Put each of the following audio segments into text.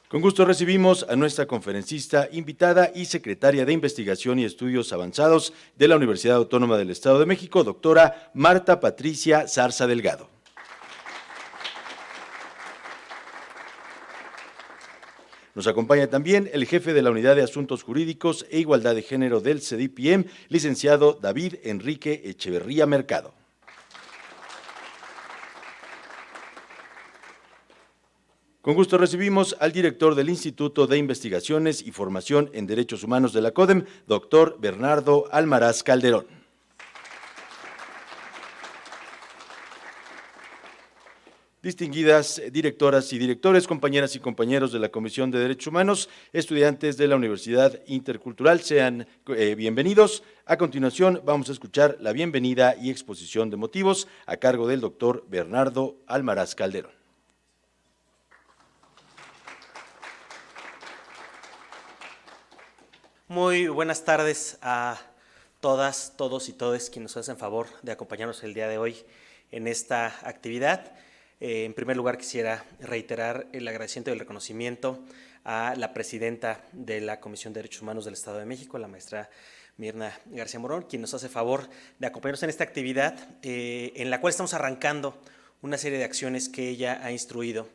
Con gusto recibimos a nuestra conferencista invitada y secretaria de Investigación y Estudios Avanzados de la Universidad Autónoma del Estado de México, doctora Marta Patricia Zarza Delgado. Nos acompaña también el jefe de la Unidad de Asuntos Jurídicos e Igualdad de Género del CEDIPIEM, licenciado David Enrique Echeverría Mercado. Con gusto recibimos al director del Instituto de Investigaciones y Formación en Derechos Humanos de la CODEM, doctor Bernardo Almaraz Calderón. Distinguidas directoras y directores, compañeras y compañeros de la Comisión de Derechos Humanos, estudiantes de la Universidad Intercultural, sean bienvenidos. A continuación vamos a escuchar la bienvenida y exposición de motivos a cargo del doctor Bernardo Almaraz Calderón. Muy buenas tardes a todas, todos y todes quienes nos hacen favor de acompañarnos el día de hoy en esta actividad. En primer lugar, quisiera reiterar el agradecimiento y el reconocimiento a la presidenta de la Comisión de Derechos Humanos del Estado de México, la maestra Mirna García Morón, quien nos hace favor de acompañarnos en esta actividad en la cual estamos arrancando una serie de acciones que ella ha instruido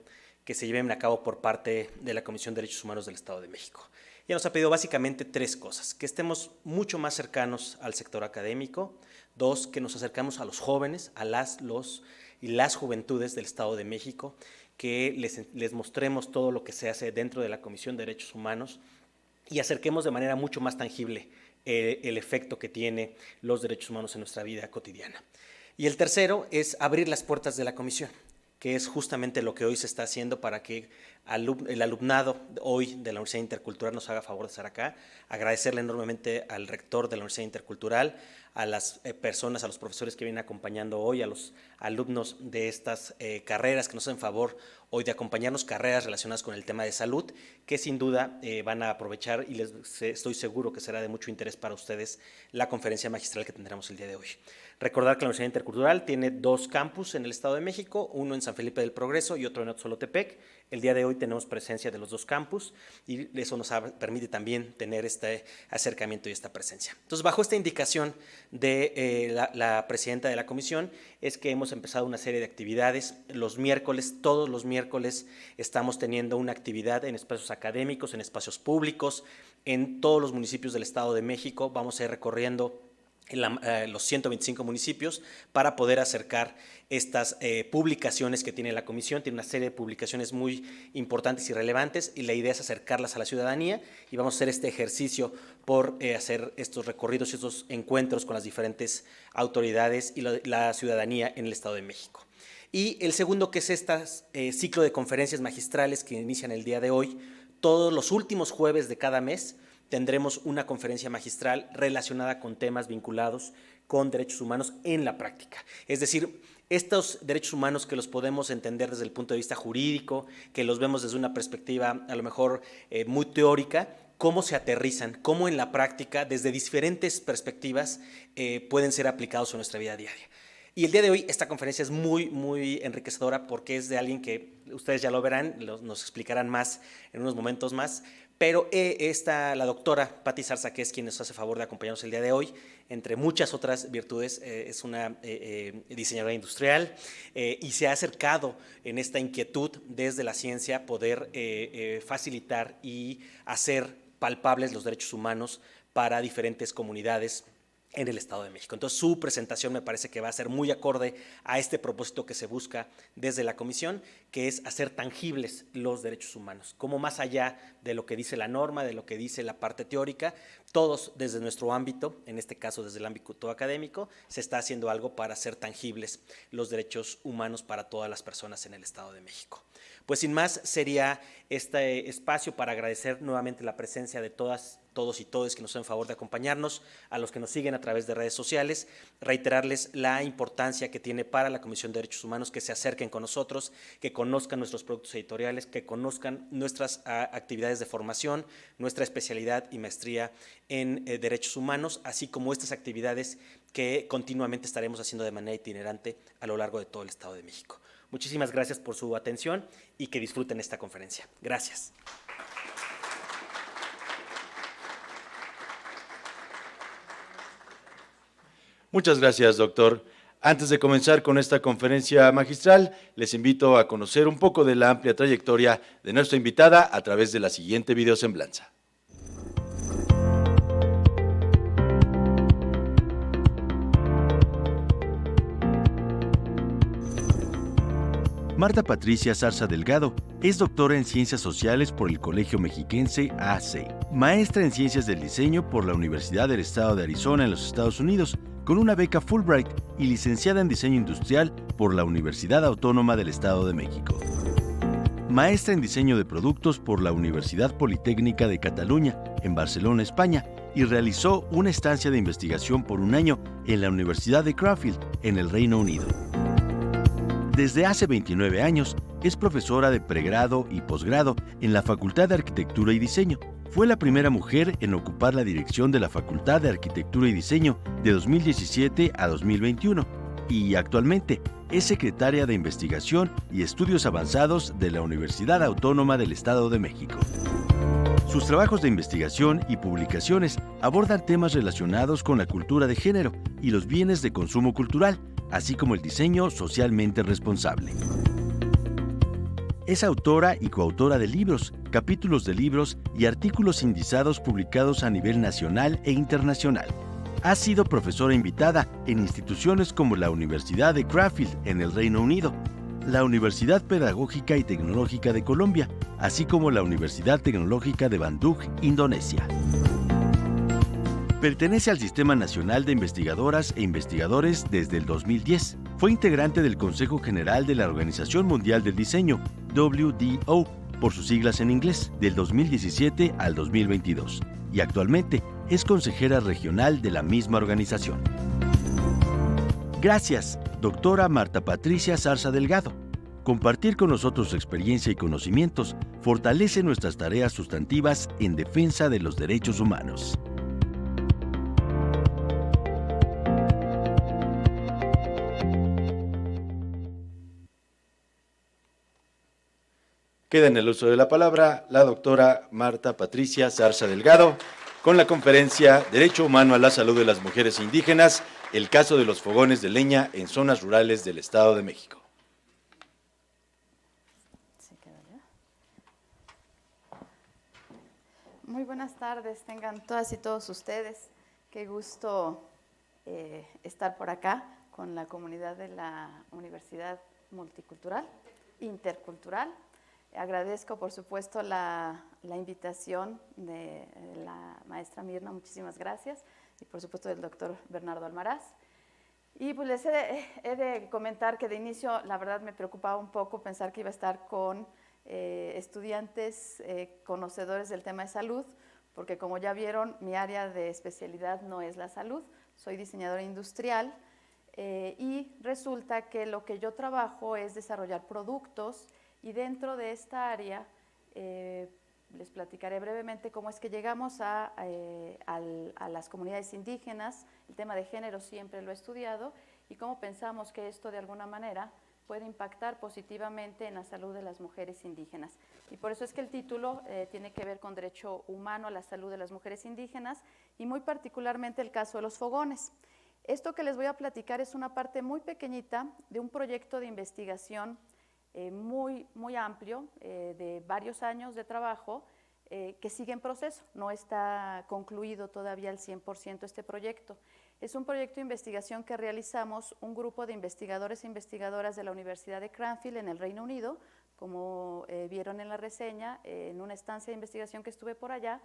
que se lleven a cabo por parte de la Comisión de Derechos Humanos del Estado de México. Ella nos ha pedido básicamente tres cosas: que estemos mucho más cercanos al sector académico; dos, que nos acercamos a los jóvenes, a los y las juventudes del Estado de México, que les mostremos todo lo que se hace dentro de la Comisión de Derechos Humanos y acerquemos de manera mucho más tangible el efecto que tiene los derechos humanos en nuestra vida cotidiana. Y el tercero es abrir las puertas de la Comisión, que es justamente lo que hoy se está haciendo para que el alumnado hoy de la Universidad Intercultural nos haga favor de estar acá. Agradecerle enormemente al rector de la Universidad Intercultural, a las personas, a los profesores que vienen acompañando hoy, a los alumnos de estas carreras que nos hacen favor hoy de acompañarnos, carreras relacionadas con el tema de salud, que sin duda van a aprovechar y estoy seguro que será de mucho interés para ustedes la conferencia magistral que tendremos el día de hoy. Recordar que la Universidad Intercultural tiene dos campus en el Estado de México, uno en San Felipe del Progreso y otro en Otzolotepec. El día de hoy tenemos presencia de los dos campus y eso nos permite también tener este acercamiento y esta presencia. Entonces, bajo esta indicación de la presidenta de la comisión, es que hemos empezado una serie de actividades. Los miércoles, todos los miércoles, estamos teniendo una actividad en espacios académicos, en espacios públicos, en todos los municipios del Estado de México. Vamos a ir recorriendo los 125 municipios para poder acercar estas publicaciones que tiene la comisión. Tiene una serie de publicaciones muy importantes y relevantes y la idea es acercarlas a la ciudadanía y vamos a hacer este ejercicio por hacer estos recorridos y estos encuentros con las diferentes autoridades y la ciudadanía en el Estado de México. Y el segundo, que es este ciclo de conferencias magistrales que inician el día de hoy. Todos los últimos jueves de cada mes tendremos una conferencia magistral relacionada con temas vinculados con derechos humanos en la práctica. Es decir, estos derechos humanos que los podemos entender desde el punto de vista jurídico, que los vemos desde una perspectiva a lo mejor muy teórica, cómo se aterrizan, cómo en la práctica, desde diferentes perspectivas, pueden ser aplicados en nuestra vida diaria. Y el día de hoy esta conferencia es muy, muy enriquecedora porque es de alguien que ustedes ya lo verán, nos explicarán más en unos momentos más, pero la doctora Pati Zarza, que es quien nos hace favor de acompañarnos el día de hoy, entre muchas otras virtudes, es una diseñadora industrial y se ha acercado en esta inquietud desde la ciencia poder facilitar y hacer palpables los derechos humanos para diferentes comunidades en el Estado de México. Entonces, su presentación me parece que va a ser muy acorde a este propósito que se busca desde la comisión, que es hacer tangibles los derechos humanos, como más allá de lo que dice la norma, de lo que dice la parte teórica, todos desde nuestro ámbito, en este caso desde el ámbito académico, se está haciendo algo para hacer tangibles los derechos humanos para todas las personas en el Estado de México. Pues sin más, sería este espacio para agradecer nuevamente la presencia de todos y todes que nos hacen favor de acompañarnos, a los que nos siguen a través de redes sociales, reiterarles la importancia que tiene para la Comisión de Derechos Humanos que se acerquen con nosotros, que conozcan nuestros productos editoriales, que conozcan nuestras actividades de formación, nuestra especialidad y maestría en derechos humanos, así como estas actividades que continuamente estaremos haciendo de manera itinerante a lo largo de todo el Estado de México. Muchísimas gracias por su atención y que disfruten esta conferencia. Gracias. Muchas gracias, doctor. Antes de comenzar con esta conferencia magistral, les invito a conocer un poco de la amplia trayectoria de nuestra invitada a través de la siguiente videosemblanza. Marta Patricia Zarza Delgado es doctora en Ciencias Sociales por el Colegio Mexiquense AC, maestra en Ciencias del Diseño por la Universidad del Estado de Arizona en los Estados Unidos, con una beca Fulbright, y licenciada en Diseño Industrial por la Universidad Autónoma del Estado de México. Maestra en Diseño de Productos por la Universidad Politécnica de Cataluña, en Barcelona, España, y realizó una estancia de investigación por un año en la Universidad de Cranfield, en el Reino Unido. Desde hace 29 años, es profesora de pregrado y posgrado en la Facultad de Arquitectura y Diseño. Fue la primera mujer en ocupar la dirección de la Facultad de Arquitectura y Diseño de 2017 a 2021 y actualmente es secretaria de Investigación y Estudios Avanzados de la Universidad Autónoma del Estado de México. Sus trabajos de investigación y publicaciones abordan temas relacionados con la cultura de género y los bienes de consumo cultural, así como el diseño socialmente responsable. Es autora y coautora de libros, capítulos de libros y artículos indizados publicados a nivel nacional e internacional. Ha sido profesora invitada en instituciones como la Universidad de Cranfield en el Reino Unido, la Universidad Pedagógica y Tecnológica de Colombia, así como la Universidad Tecnológica de Bandung, Indonesia. Pertenece al Sistema Nacional de Investigadoras e Investigadores desde el 2010. Fue integrante del Consejo General de la Organización Mundial del Diseño, WDO, por sus siglas en inglés, del 2017 al 2022, y actualmente es consejera regional de la misma organización. Gracias, doctora Marta Patricia Zarza Delgado. Compartir con nosotros su experiencia y conocimientos fortalece nuestras tareas sustantivas en defensa de los derechos humanos. Queda en el uso de la palabra la doctora Marta Patricia Zarza Delgado con la conferencia Derecho Humano a la Salud de las Mujeres Indígenas, el caso de los fogones de leña en zonas rurales del Estado de México. Muy buenas tardes, tengan todas y todos ustedes. Qué gusto estar por acá con la comunidad de la Universidad Multicultural, Intercultural. Agradezco, por supuesto, la invitación de la maestra Mirna, muchísimas gracias, y por supuesto del doctor Bernardo Almaraz. Y pues les he de comentar que de inicio, la verdad, me preocupaba un poco pensar que iba a estar con estudiantes conocedores del tema de salud, porque como ya vieron, mi área de especialidad no es la salud, soy diseñadora industrial, y resulta que lo que yo trabajo es desarrollar productos. Y dentro de esta área, les platicaré brevemente cómo es que llegamos a las comunidades indígenas. El tema de género siempre lo he estudiado y cómo pensamos que esto de alguna manera puede impactar positivamente en la salud de las mujeres indígenas. Y por eso es que el título tiene que ver con derecho humano a la salud de las mujeres indígenas y muy particularmente el caso de los fogones. Esto que les voy a platicar es una parte muy pequeñita de un proyecto de investigación muy amplio, de varios años de trabajo, que sigue en proceso. No está concluido todavía al 100% este proyecto. Es un proyecto de investigación que realizamos un grupo de investigadores e investigadoras de la Universidad de Cranfield en el Reino Unido, como vieron en la reseña, en una estancia de investigación que estuve por allá.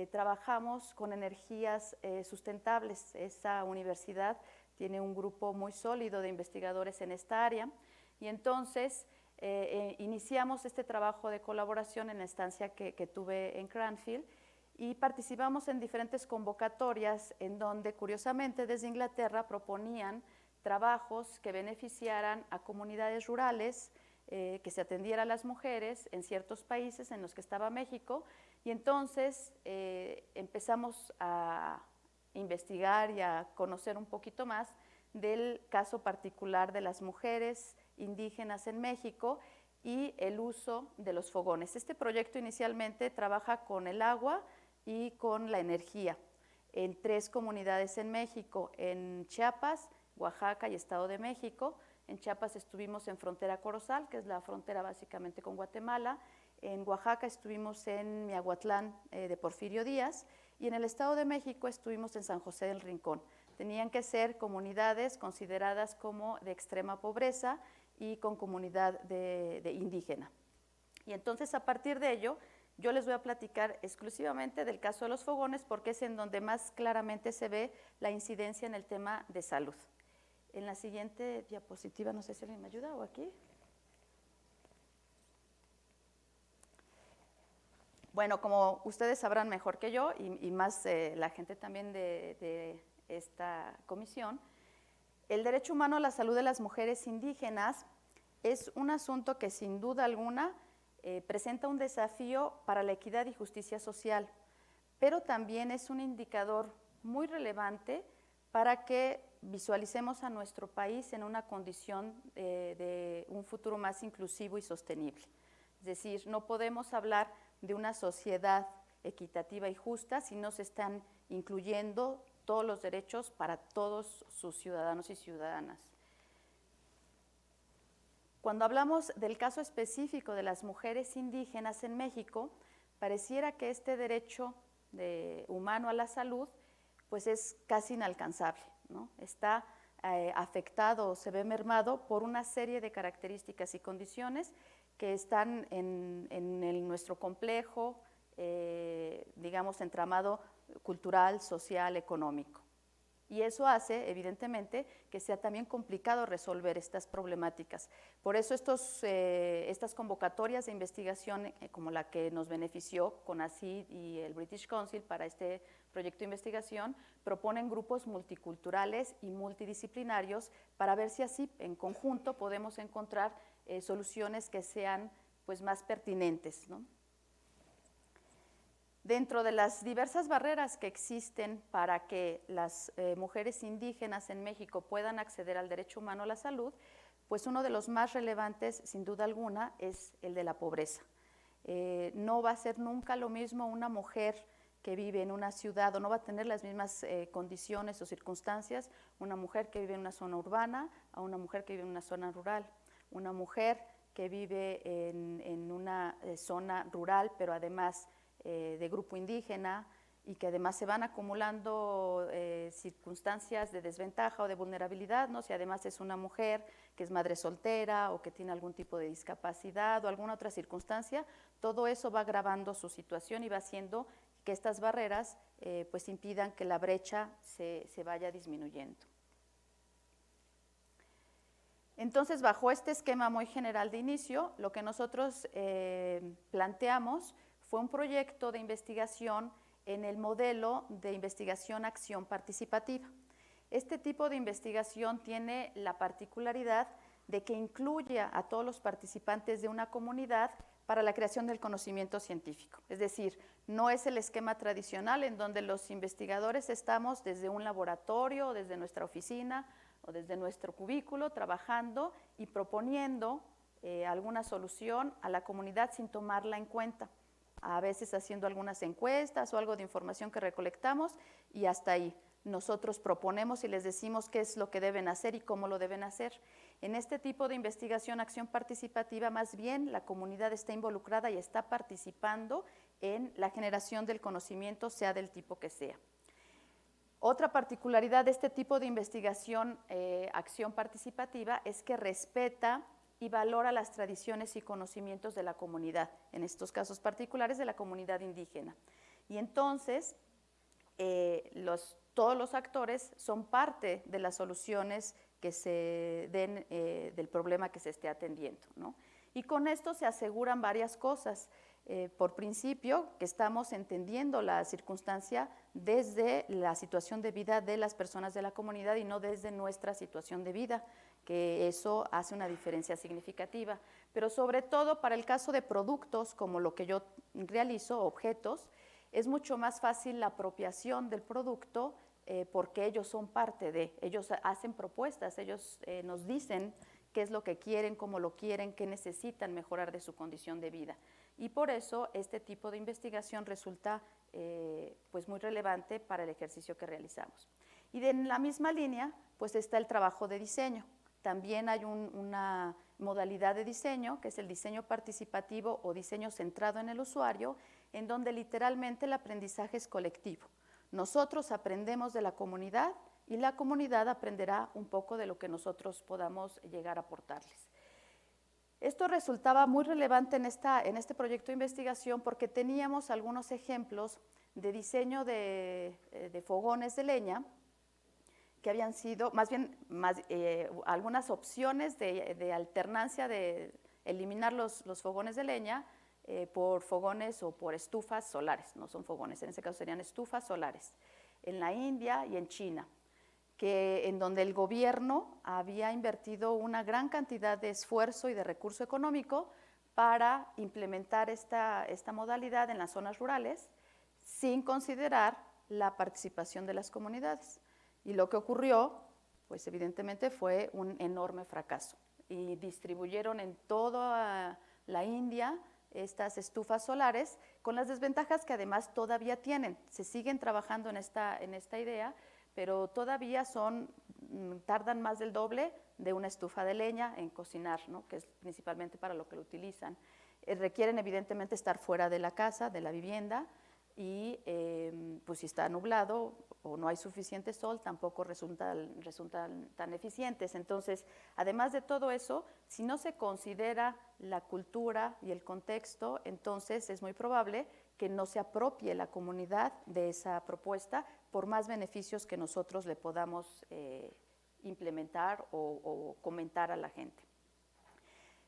Trabajamos con energías sustentables. Esa universidad tiene un grupo muy sólido de investigadores en esta área y entonces iniciamos este trabajo de colaboración en la estancia que tuve en Cranfield y participamos en diferentes convocatorias en donde curiosamente desde Inglaterra proponían trabajos que beneficiaran a comunidades rurales, que se atendiera a las mujeres en ciertos países en los que estaba México y entonces empezamos a investigar y a conocer un poquito más del caso particular de las mujeres indígenas en México y el uso de los fogones. Este proyecto inicialmente trabaja con el agua y con la energía. en 3 comunidades en México, en Chiapas, Oaxaca y Estado de México. En Chiapas estuvimos en Frontera Corozal, que es la frontera básicamente con Guatemala. En Oaxaca estuvimos en Miahuatlán de Porfirio Díaz, y en el Estado de México estuvimos en San José del Rincón. Tenían que ser comunidades consideradas como de extrema pobreza y con comunidad de indígena. Y entonces, a partir de ello, yo les voy a platicar exclusivamente del caso de los fogones, porque es en donde más claramente se ve la incidencia en el tema de salud. En la siguiente diapositiva, no sé si alguien me ayuda, o aquí. Bueno, como ustedes sabrán mejor que yo, y más la gente también de esta comisión, el derecho humano a la salud de las mujeres indígenas es un asunto que sin duda alguna presenta un desafío para la equidad y justicia social, pero también es un indicador muy relevante para que visualicemos a nuestro país en una condición de un futuro más inclusivo y sostenible. Es decir, no podemos hablar de una sociedad equitativa y justa si no se están incluyendo todos los derechos para todos sus ciudadanos y ciudadanas. Cuando hablamos del caso específico de las mujeres indígenas en México, pareciera que este derecho humano a la salud pues es casi inalcanzable, ¿no? Está afectado o se ve mermado por una serie de características y condiciones que están en nuestro complejo, digamos, entramado cultural, social, económico. Y eso hace, evidentemente, que sea también complicado resolver estas problemáticas. Por eso estas convocatorias de investigación, como la que nos benefició CONACYT y el British Council para este proyecto de investigación, proponen grupos multiculturales y multidisciplinarios para ver si así, en conjunto, podemos encontrar soluciones que sean pues, más pertinentes, ¿no? Dentro de las diversas barreras que existen para que las mujeres indígenas en México puedan acceder al derecho humano a la salud, pues uno de los más relevantes, sin duda alguna, es el de la pobreza. No va a ser nunca lo mismo una mujer que vive en una ciudad, o no va a tener las mismas condiciones o circunstancias, una mujer que vive en una zona urbana a una mujer que vive en una zona rural, una mujer que vive en una zona rural, pero además de grupo indígena, y que además se van acumulando circunstancias de desventaja o de vulnerabilidad, ¿no? Si además es una mujer que es madre soltera o que tiene algún tipo de discapacidad o alguna otra circunstancia, todo eso va agravando su situación y va haciendo que estas barreras pues impidan que la brecha se vaya disminuyendo. Entonces, bajo este esquema muy general de inicio, lo que nosotros planteamos fue un proyecto de investigación en el modelo de investigación acción participativa. Este tipo de investigación tiene la particularidad de que incluye a todos los participantes de una comunidad para la creación del conocimiento científico. Es decir, no es el esquema tradicional en donde los investigadores estamos desde un laboratorio, o desde nuestra oficina o desde nuestro cubículo trabajando y proponiendo alguna solución a la comunidad sin tomarla en cuenta. A veces haciendo algunas encuestas o algo de información que recolectamos y hasta ahí. Nosotros proponemos y les decimos qué es lo que deben hacer y cómo lo deben hacer. En este tipo de investigación, acción participativa, más bien la comunidad está involucrada y está participando en la generación del conocimiento, sea del tipo que sea. Otra particularidad de este tipo de investigación, acción participativa, es que respeta y valora las tradiciones y conocimientos de la comunidad, en estos casos particulares de la comunidad indígena. Y entonces, todos los actores son parte de las soluciones que se den del problema que se esté atendiendo, ¿no? Y con esto se aseguran varias cosas. Por principio, que estamos entendiendo la circunstancia desde la situación de vida de las personas de la comunidad y no desde nuestra situación de vida, que eso hace una diferencia significativa. Pero sobre todo para el caso de productos como lo que yo realizo, objetos, es mucho más fácil la apropiación del producto porque ellos son parte de, ellos hacen propuestas, ellos nos dicen qué es lo que quieren, cómo lo quieren, qué necesitan mejorar de su condición de vida. Y por eso este tipo de investigación resulta pues muy relevante para el ejercicio que realizamos. Y en la misma línea pues está el trabajo de diseño. También hay una modalidad de diseño que es el diseño participativo o diseño centrado en el usuario, en donde literalmente el aprendizaje es colectivo. Nosotros aprendemos de la comunidad y la comunidad aprenderá un poco de lo que nosotros podamos llegar a aportarles. Esto resultaba muy relevante en este proyecto de investigación porque teníamos algunos ejemplos de diseño de fogones de leña que habían sido, algunas opciones de alternancia de eliminar los fogones de leña por fogones o por estufas solares, no son fogones, en ese caso serían estufas solares, en la India y en China, en donde el gobierno había invertido una gran cantidad de esfuerzo y de recurso económico para implementar esta modalidad en las zonas rurales, sin considerar la participación de las comunidades. Y lo que ocurrió, pues evidentemente fue un enorme fracaso. Y distribuyeron en toda la India estas estufas solares, con las desventajas que además todavía tienen. Se siguen trabajando en esta idea, pero todavía tardan más del doble de una estufa de leña en cocinar, ¿no? Que es principalmente para lo que lo utilizan. Requieren evidentemente estar fuera de la casa, de la vivienda, y pues si está nublado o no hay suficiente sol, tampoco resultan tan eficientes. Entonces, además de todo eso, si no se considera la cultura y el contexto, entonces es muy probable que no se apropie la comunidad de esa propuesta por más beneficios que nosotros le podamos implementar o comentar a la gente.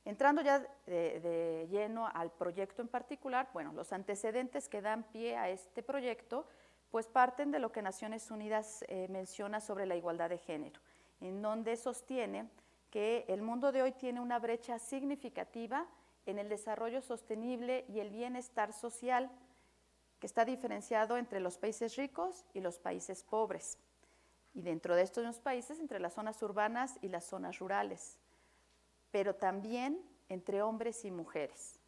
Entrando ya de lleno al proyecto en particular, bueno, los antecedentes que dan pie a este proyecto pues parten de lo que Naciones Unidas menciona sobre la igualdad de género, en donde sostiene que el mundo de hoy tiene una brecha significativa en el desarrollo sostenible y el bienestar social, que está diferenciado entre los países ricos y los países pobres, y dentro de estos países entre las zonas urbanas y las zonas rurales, pero también entre hombres y mujeres.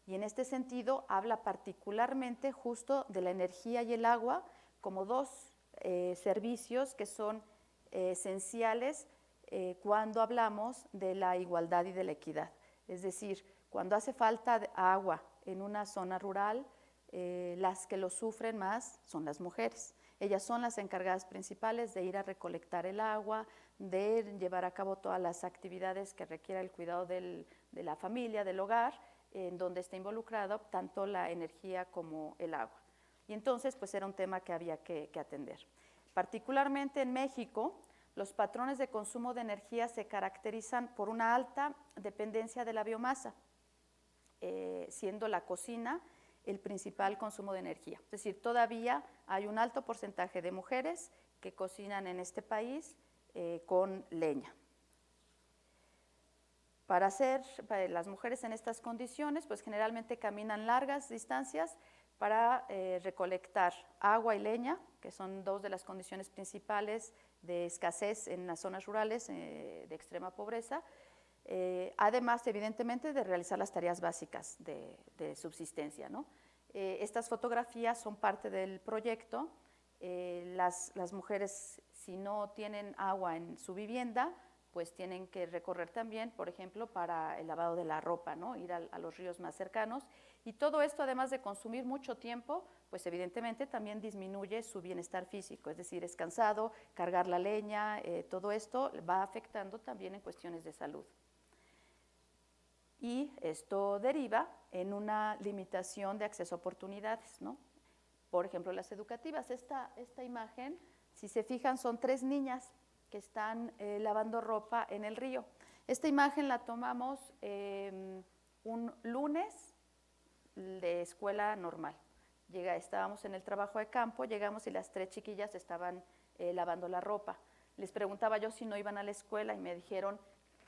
Y en este sentido habla particularmente justo de la energía y el agua como dos servicios que son esenciales cuando hablamos de la igualdad y de la equidad. Es decir, cuando hace falta agua en una zona rural, las que lo sufren más son las mujeres. Ellas son las encargadas principales de ir a recolectar el agua, de llevar a cabo todas las actividades que requiera el cuidado de la familia, del hogar, en donde está involucrado tanto la energía como el agua. Y entonces, pues era un tema que había que atender. Particularmente en México, los patrones de consumo de energía se caracterizan por una alta dependencia de la biomasa, siendo la cocina el principal consumo de energía. Es decir, todavía hay un alto porcentaje de mujeres que cocinan en este país con leña. Para las mujeres en estas condiciones, pues generalmente caminan largas distancias para recolectar agua y leña, que son dos de las condiciones principales de escasez en las zonas rurales de extrema pobreza, además, evidentemente, de realizar las tareas básicas de subsistencia, ¿no? Estas fotografías son parte del proyecto. Las mujeres, si no tienen agua en su vivienda, pues tienen que recorrer también, por ejemplo, para el lavado de la ropa, ¿no? Ir a los ríos más cercanos. Y todo esto, además de consumir mucho tiempo, pues evidentemente también disminuye su bienestar físico, es decir, es cansado, cargar la leña, todo esto va afectando también en cuestiones de salud. Y esto deriva en una limitación de acceso a oportunidades, ¿no? Por ejemplo, las educativas. Esta imagen, si se fijan, son 3 niñas que están lavando ropa en el río. Esta imagen la tomamos un lunes de escuela normal. Estábamos en el trabajo de campo, llegamos y las 3 chiquillas estaban lavando la ropa. Les preguntaba yo si no iban a la escuela y me dijeron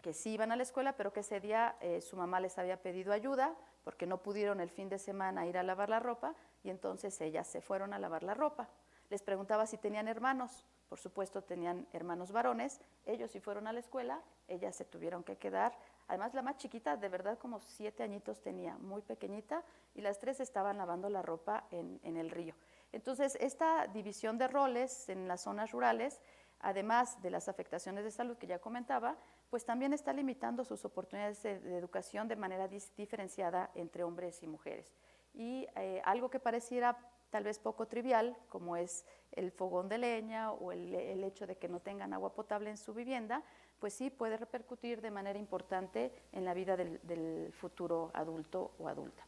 que sí iban a la escuela, pero que ese día su mamá les había pedido ayuda porque no pudieron el fin de semana ir a lavar la ropa y entonces ellas se fueron a lavar la ropa. Les preguntaba si tenían hermanos, por supuesto tenían hermanos varones, ellos sí fueron a la escuela, ellas se tuvieron que quedar. Además, la más chiquita, de verdad, como 7 añitos tenía, muy pequeñita, y las 3 estaban lavando la ropa en el río. Entonces, esta división de roles en las zonas rurales, además de las afectaciones de salud que ya comentaba, pues también está limitando sus oportunidades de educación de manera diferenciada entre hombres y mujeres. Y algo que pareciera tal vez poco trivial, como es el fogón de leña o el hecho de que no tengan agua potable en su vivienda, pues sí puede repercutir de manera importante en la vida del futuro adulto o adulta.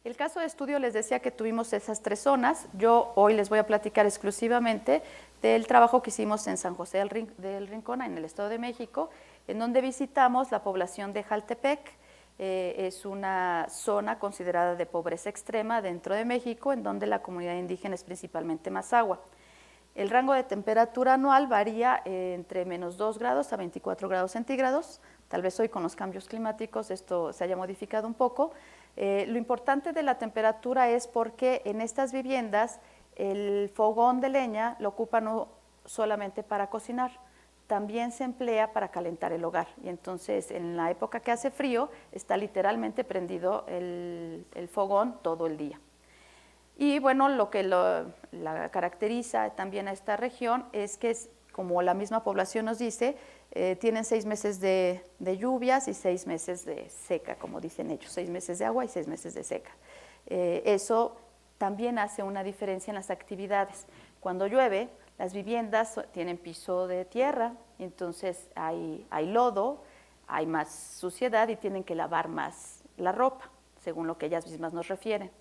El caso de estudio, les decía que tuvimos esas 3 zonas. Yo hoy les voy a platicar exclusivamente del trabajo que hicimos en San José del Rincón, en el Estado de México, en donde visitamos la población de Jaltepec. Es una zona considerada de pobreza extrema dentro de México, en donde la comunidad indígena es principalmente Mazahua. El rango de temperatura anual varía entre -2 grados a 24 grados centígrados. Tal vez hoy con los cambios climáticos esto se haya modificado un poco. Lo importante de la temperatura es porque en estas viviendas el fogón de leña lo ocupan no solamente para cocinar, también se emplea para calentar el hogar. Y entonces en la época que hace frío está literalmente prendido el fogón todo el día. Y bueno, lo que la caracteriza también a esta región es que, como la misma población nos dice, tienen 6 meses de lluvias y 6 meses de seca, como dicen ellos, 6 meses de agua y 6 meses de seca. Eso también hace una diferencia en las actividades. Cuando llueve, las viviendas tienen piso de tierra, entonces hay lodo, hay más suciedad y tienen que lavar más la ropa, según lo que ellas mismas nos refieren.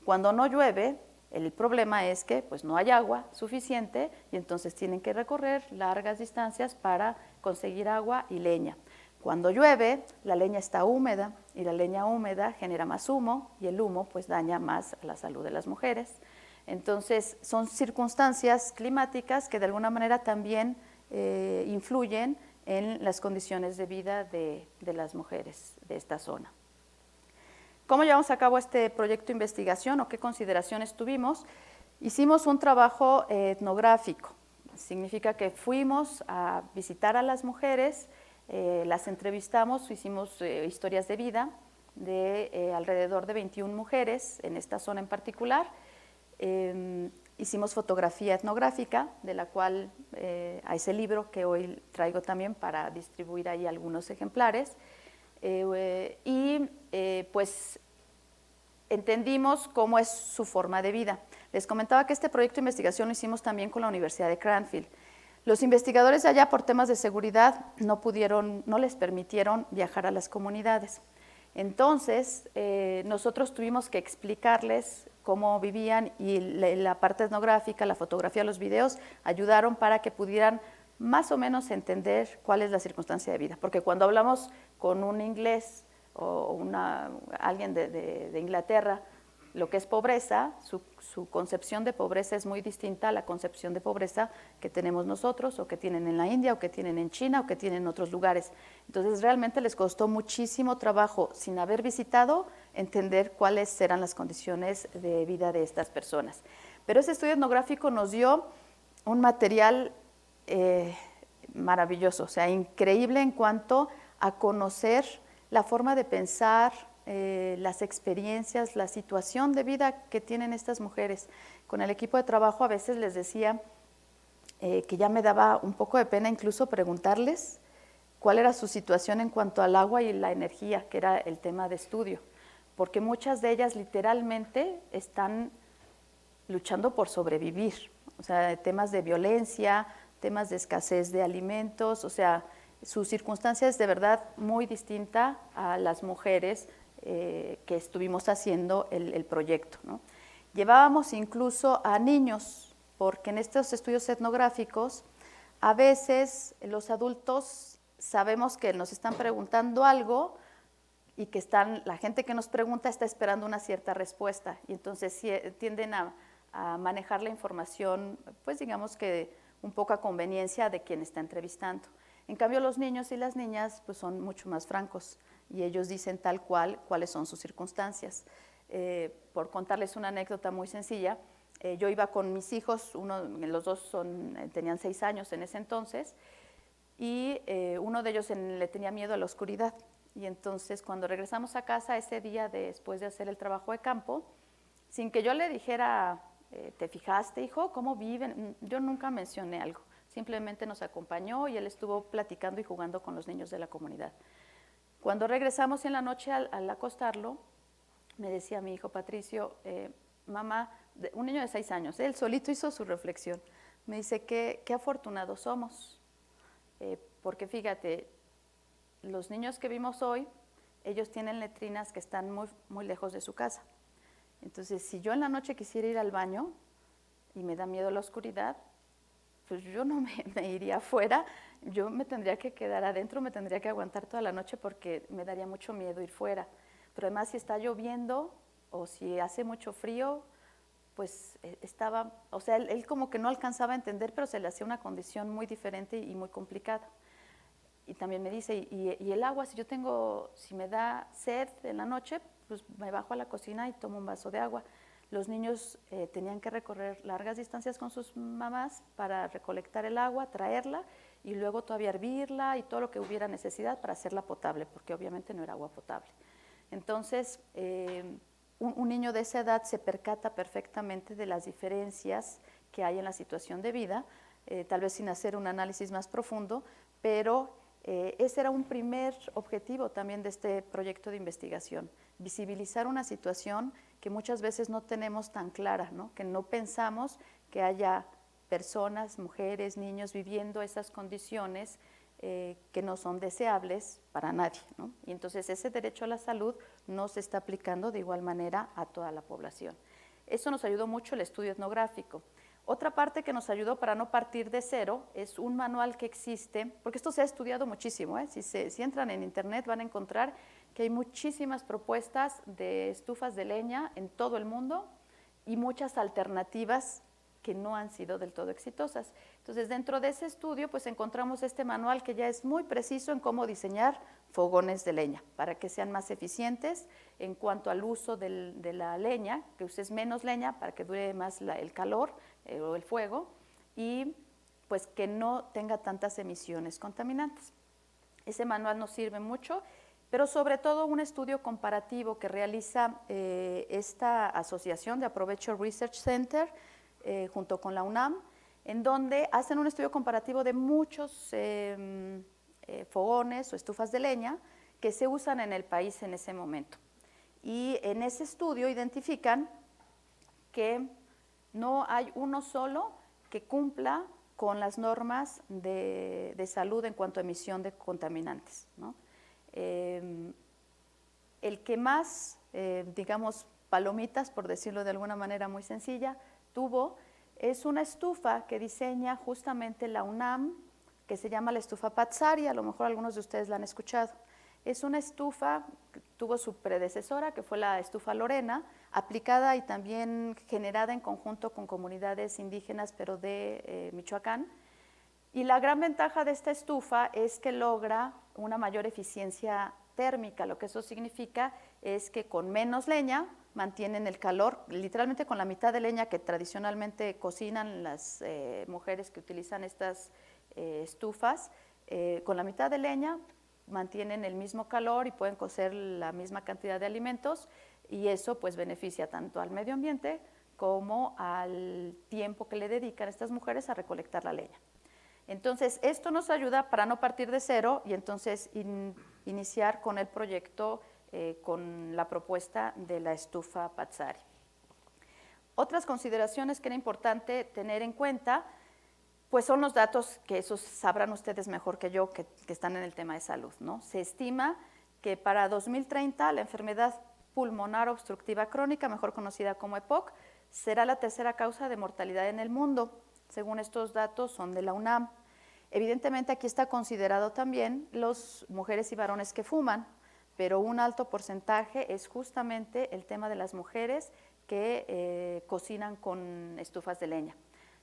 Cuando no llueve, el problema es que pues, no hay agua suficiente y entonces tienen que recorrer largas distancias para conseguir agua y leña. Cuando llueve, la leña está húmeda y la leña húmeda genera más humo y el humo pues, daña más a la salud de las mujeres. Entonces, son circunstancias climáticas que de alguna manera también influyen en las condiciones de vida de las mujeres de esta zona. ¿Cómo llevamos a cabo este proyecto de investigación o qué consideraciones tuvimos? Hicimos un trabajo etnográfico. Significa que fuimos a visitar a las mujeres, las entrevistamos, hicimos historias de vida de alrededor de 21 mujeres en esta zona en particular. Hicimos fotografía etnográfica, de la cual a ese libro que hoy traigo también para distribuir ahí algunos ejemplares. Pues entendimos cómo es su forma de vida. Les comentaba que este proyecto de investigación lo hicimos también con la Universidad de Cranfield. Los investigadores de allá, por temas de seguridad, no les permitieron viajar a las comunidades. Entonces, nosotros tuvimos que explicarles cómo vivían y la parte etnográfica, la fotografía, los videos, ayudaron para que pudieran más o menos entender cuál es la circunstancia de vida. Porque cuando hablamos con un inglés o alguien de Inglaterra, lo que es pobreza, su concepción de pobreza es muy distinta a la concepción de pobreza que tenemos nosotros, o que tienen en la India, o que tienen en China, o que tienen en otros lugares. Entonces, realmente les costó muchísimo trabajo, sin haber visitado, entender cuáles eran las condiciones de vida de estas personas. Pero ese estudio etnográfico nos dio un material maravilloso, o sea, increíble en cuanto a conocer la forma de pensar, las experiencias, la situación de vida que tienen estas mujeres. Con el equipo de trabajo a veces les decía que ya me daba un poco de pena incluso preguntarles cuál era su situación en cuanto al agua y la energía, que era el tema de estudio, porque muchas de ellas literalmente están luchando por sobrevivir, o sea, temas de violencia, temas de escasez de alimentos, o sea, su circunstancia es de verdad muy distinta a las mujeres que estuvimos haciendo el proyecto, ¿no? Llevábamos incluso a niños, porque en estos estudios etnográficos a veces los adultos sabemos que nos están preguntando algo y que la gente que nos pregunta está esperando una cierta respuesta, y entonces tienden a manejar la información, pues digamos que un poco a conveniencia de quien está entrevistando. En cambio, los niños y las niñas pues son mucho más francos y ellos dicen tal cual cuáles son sus circunstancias. Por contarles una anécdota muy sencilla, Yo iba con mis hijos, los dos tenían 6 años en ese entonces, y uno de ellos le tenía miedo a la oscuridad. Y entonces cuando regresamos a casa ese día después de hacer el trabajo de campo, sin que yo le dijera, ¿te fijaste, hijo? ¿Cómo viven? Yo nunca mencioné algo. Simplemente nos acompañó y él estuvo platicando y jugando con los niños de la comunidad. Cuando regresamos en la noche al acostarlo, me decía mi hijo Patricio, mamá, un niño de 6 años, él solito hizo su reflexión. Me dice, qué afortunados somos, porque fíjate, los niños que vimos hoy, ellos tienen letrinas que están muy, muy lejos de su casa. Entonces, si yo en la noche quisiera ir al baño y me da miedo la oscuridad, pues yo no me iría afuera, yo me tendría que quedar adentro, me tendría que aguantar toda la noche porque me daría mucho miedo ir fuera. Pero además, si está lloviendo o si hace mucho frío, pues o sea, él como que no alcanzaba a entender, pero se le hacía una condición muy diferente y muy complicada. Y también me dice, y el agua, si me da sed en la noche, pues me bajo a la cocina y tomo un vaso de agua. Los niños tenían que recorrer largas distancias con sus mamás para recolectar el agua, traerla y luego todavía hervirla y todo lo que hubiera necesidad para hacerla potable, porque obviamente no era agua potable. Entonces, un niño de esa edad se percata perfectamente de las diferencias que hay en la situación de vida, tal vez sin hacer un análisis más profundo, pero ese era un primer objetivo también de este proyecto de investigación, visibilizar una situación que muchas veces no tenemos tan clara, ¿no? Que no pensamos que haya personas, mujeres, niños viviendo esas condiciones que no son deseables para nadie, ¿no? Y entonces ese derecho a la salud no se está aplicando de igual manera a toda la población. Eso nos ayudó mucho el estudio etnográfico. Otra parte que nos ayudó para no partir de cero es un manual que existe, porque esto se ha estudiado muchísimo, ¿eh? Si entran en internet van a encontrar que hay muchísimas propuestas de estufas de leña en todo el mundo y muchas alternativas que no han sido del todo exitosas. Entonces, dentro de ese estudio, pues encontramos este manual que ya es muy preciso en cómo diseñar fogones de leña para que sean más eficientes en cuanto al uso de la leña, que uses menos leña para que dure más el calor o el fuego y pues que no tenga tantas emisiones contaminantes. Ese manual nos sirve mucho, pero sobre todo un estudio comparativo que realiza esta asociación de Aprovecho Research Center junto con la UNAM, en donde hacen un estudio comparativo de muchos fogones o estufas de leña que se usan en el país en ese momento. Y en ese estudio identifican que no hay uno solo que cumpla con las normas de salud en cuanto a emisión de contaminantes, ¿no? El que más, digamos, palomitas, por decirlo de alguna manera muy sencilla, tuvo es una estufa que diseña justamente la UNAM, que se llama la estufa Pazzari, a lo mejor algunos de ustedes la han escuchado. Es una estufa que tuvo su predecesora, que fue la estufa Lorena, aplicada y también generada en conjunto con comunidades indígenas, pero de Michoacán. Y la gran ventaja de esta estufa es que logra una mayor eficiencia térmica. Lo que eso significa es que con menos leña mantienen el calor, literalmente con la mitad de leña que tradicionalmente cocinan las mujeres que utilizan estas estufas, con la mitad de leña mantienen el mismo calor y pueden cocer la misma cantidad de alimentos y eso pues beneficia tanto al medio ambiente como al tiempo que le dedican estas mujeres a recolectar la leña. Entonces, esto nos ayuda para no partir de cero y entonces iniciar con el proyecto, con la propuesta de la estufa Pazzari. Otras consideraciones que era importante tener en cuenta, pues son los datos que esos sabrán ustedes mejor que yo, que están en el tema de salud, ¿no? Se estima que para 2030 la enfermedad pulmonar obstructiva crónica, mejor conocida como EPOC, será la tercera causa de mortalidad en el mundo. Según estos datos, son de la UNAM. Evidentemente, aquí está considerado también las mujeres y varones que fuman, pero un alto porcentaje es justamente el tema de las mujeres que cocinan con estufas de leña.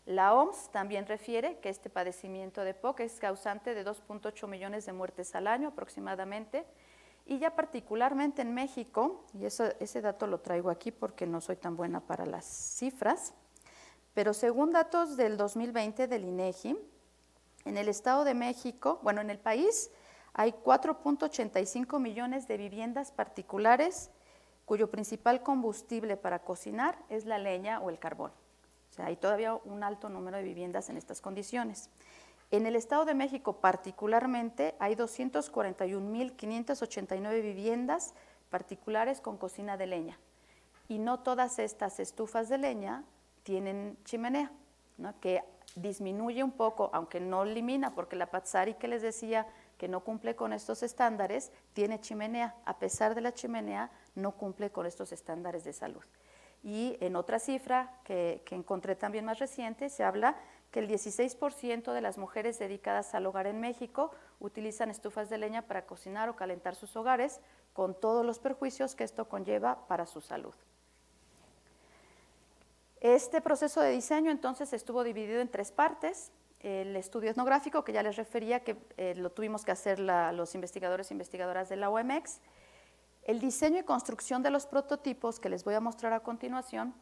La OMS también refiere que este padecimiento de EPOC es causante de 2.8 millones de muertes al año aproximadamente, y ya particularmente en México, y ese dato lo traigo aquí porque no soy tan buena para las cifras, Pero según datos del 2020 del INEGI, en el Estado de México, bueno, en el país hay 4.85 millones de viviendas particulares cuyo principal combustible para cocinar es la leña o el carbón. O sea, hay todavía un alto número de viviendas en estas condiciones. En el Estado de México particularmente hay 241.589 viviendas particulares con cocina de leña. Y no todas estas estufas de leña tienen chimenea, ¿no? Que disminuye un poco, aunque no elimina, porque la Patsari que les decía que no cumple con estos estándares, tiene chimenea. A pesar de la chimenea, no cumple con estos estándares de salud. Y en otra cifra que encontré también más reciente, se habla que el 16% de las mujeres dedicadas al hogar en México utilizan estufas de leña para cocinar o calentar sus hogares, con todos los perjuicios que esto conlleva para su salud. Este proceso de diseño entonces estuvo dividido en 3 partes. El estudio etnográfico, que ya les refería, que lo tuvimos que hacer los investigadores e investigadoras de la OMX. El diseño y construcción de los prototipos, que les voy a mostrar a continuación,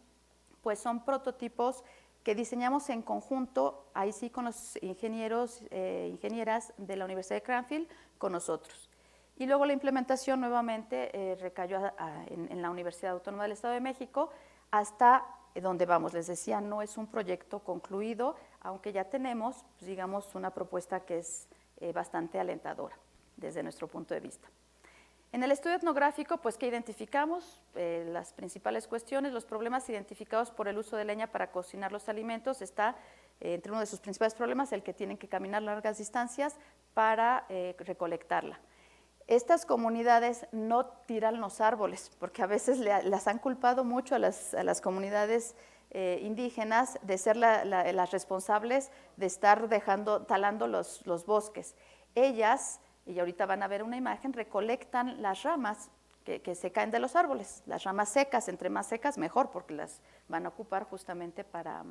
pues son prototipos que diseñamos en conjunto, ahí sí con los ingenieros e ingenieras de la Universidad de Cranfield, con nosotros. Y luego la implementación nuevamente recayó en la Universidad Autónoma del Estado de México, hasta donde vamos. Les decía, no es un proyecto concluido, aunque ya tenemos, pues, digamos, una propuesta que es bastante alentadora desde nuestro punto de vista. En el estudio etnográfico, pues, ¿qué identificamos? Las principales cuestiones, los problemas identificados por el uso de leña para cocinar los alimentos, está entre uno de sus principales problemas el que tienen que caminar largas distancias para recolectarla. Estas comunidades no tiran los árboles, porque a veces las han culpado mucho a las comunidades indígenas de ser las responsables de estar talando los bosques. Ellas, y ahorita van a ver una imagen, recolectan las ramas que se caen de los árboles, las ramas secas, entre más secas mejor, porque las van a ocupar justamente para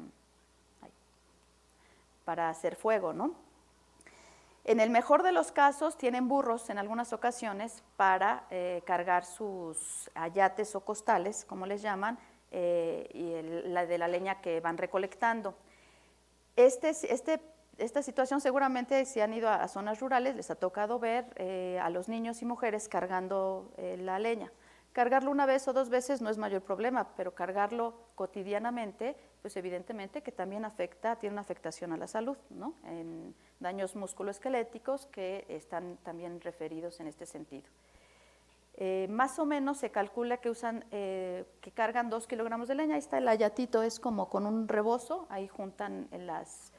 hacer fuego, ¿no? En el mejor de los casos tienen burros en algunas ocasiones para cargar sus ayates o costales, como les llaman, y de la leña que van recolectando. Esta situación seguramente, si han ido a zonas rurales, les ha tocado ver a los niños y mujeres cargando la leña. Cargarlo una vez o 2 veces no es mayor problema, pero cargarlo cotidianamente, pues evidentemente que también tiene una afectación a la salud, ¿no? En daños musculoesqueléticos que están también referidos en este sentido. Más o menos se calcula que que cargan 2 kilogramos de leña. Ahí está el ayatito, es como con un rebozo, ahí juntan las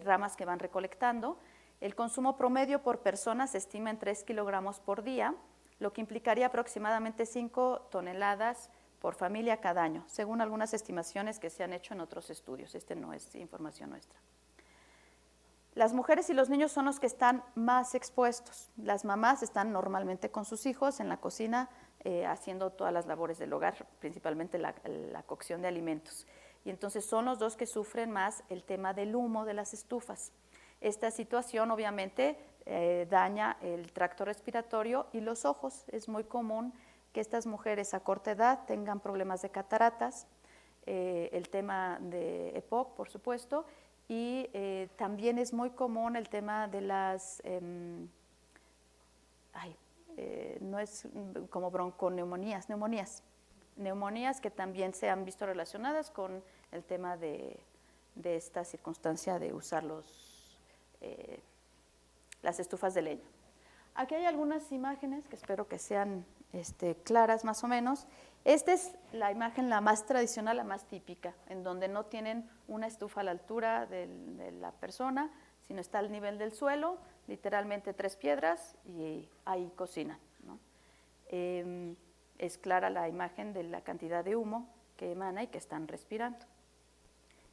ramas que van recolectando. El consumo promedio por persona se estima en 3 kilogramos por día, lo que implicaría aproximadamente 5 toneladas por familia cada año, según algunas estimaciones que se han hecho en otros estudios. No es información nuestra. Las mujeres y los niños son los que están más expuestos. Las mamás están normalmente con sus hijos en la cocina haciendo todas las labores del hogar, principalmente la cocción de alimentos. Y entonces son los dos que sufren más el tema del humo de las estufas. Esta situación obviamente daña el tracto respiratorio y los ojos. Es muy común que estas mujeres a corta edad tengan problemas de cataratas, el tema de EPOC, por supuesto, y también es muy común el tema de las, no es como bronconeumonías, neumonías que también se han visto relacionadas con el tema de esta circunstancia de usar las estufas de leña. Aquí hay algunas imágenes que espero que sean claras más o menos. Esta es la imagen la más tradicional, la más típica, en donde no tienen una estufa a la altura de la persona, sino está al nivel del suelo, literalmente 3 piedras y ahí cocinan, ¿no? Es clara la imagen de la cantidad de humo que emana y que están respirando.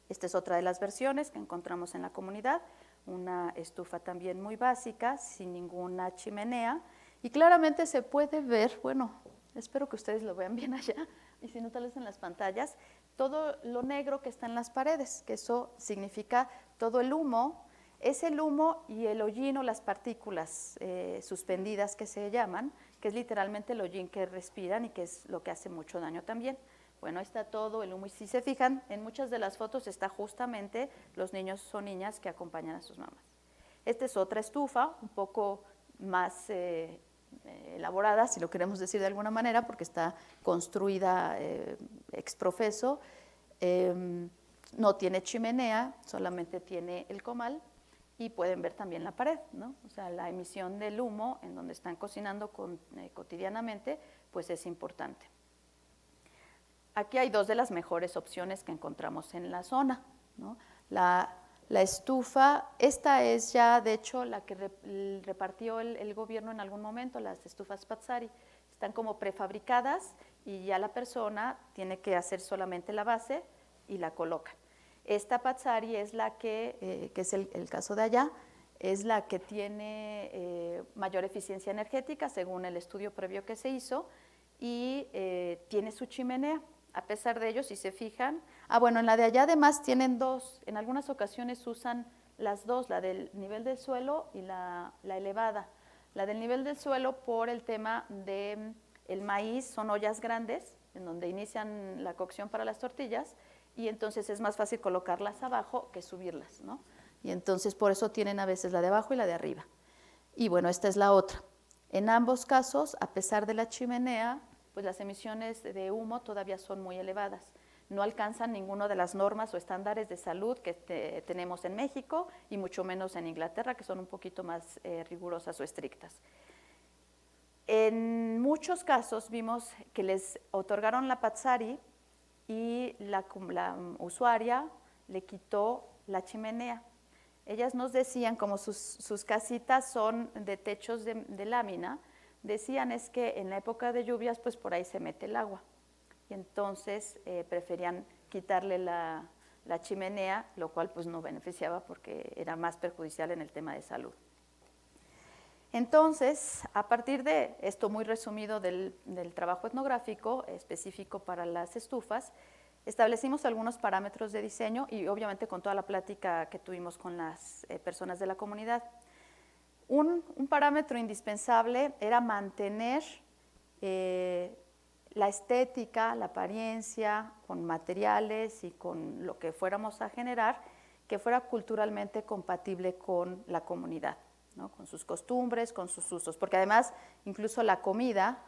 Esta es otra de las versiones que encontramos en la comunidad, una estufa también muy básica, sin ninguna chimenea, y claramente se puede ver, bueno, espero que ustedes lo vean bien allá, y si no tal vez en las pantallas, todo lo negro que está en las paredes, que eso significa todo el humo, es el humo y el hollín o las partículas suspendidas que se llaman, que es literalmente el hollín que respiran y que es lo que hace mucho daño también. Bueno, ahí está todo el humo. Y si se fijan, en muchas de las fotos está justamente los niños o niñas que acompañan a sus mamás. Esta es otra estufa, un poco más elaborada, si lo queremos decir de alguna manera, porque está construida exprofeso. No tiene chimenea, solamente tiene el comal, y pueden ver también la pared, ¿no? O sea, la emisión del humo en donde están cocinando cotidianamente, pues es importante. Aquí hay dos de las mejores opciones que encontramos en la zona, ¿no? La estufa, esta es ya de hecho la que repartió el gobierno en algún momento, las estufas Pazzari. Están como prefabricadas y ya la persona tiene que hacer solamente la base y la coloca. Esta Pazzari es la que es el caso de allá, es la que tiene mayor eficiencia energética según el estudio previo que se hizo y tiene su chimenea. A pesar de ello, si se fijan, bueno, en la de allá además tienen dos, en algunas ocasiones usan las dos, la del nivel del suelo y la elevada. La del nivel del suelo por el tema de el maíz, son ollas grandes en donde inician la cocción para las tortillas y entonces es más fácil colocarlas abajo que subirlas, ¿no? Y entonces por eso tienen a veces la de abajo y la de arriba. Y bueno, esta es la otra. En ambos casos, a pesar de la chimenea, pues las emisiones de humo todavía son muy elevadas. No alcanzan ninguna de las normas o estándares de salud que tenemos en México y mucho menos en Inglaterra, que son un poquito más rigurosas o estrictas. En muchos casos vimos que les otorgaron la Pazzari y la usuaria le quitó la chimenea. Ellas nos decían, como sus casitas son de techos de lámina, decían es que en la época de lluvias pues por ahí se mete el agua y entonces preferían quitarle la chimenea, lo cual pues no beneficiaba porque era más perjudicial en el tema de salud. Entonces, a partir de esto muy resumido del trabajo etnográfico específico para las estufas, establecimos algunos parámetros de diseño y obviamente con toda la plática que tuvimos con las personas de la comunidad. Un parámetro indispensable era mantener la estética, la apariencia, con materiales y con lo que fuéramos a generar, que fuera culturalmente compatible con la comunidad, ¿no? Con sus costumbres, con sus usos, porque además incluso la comida,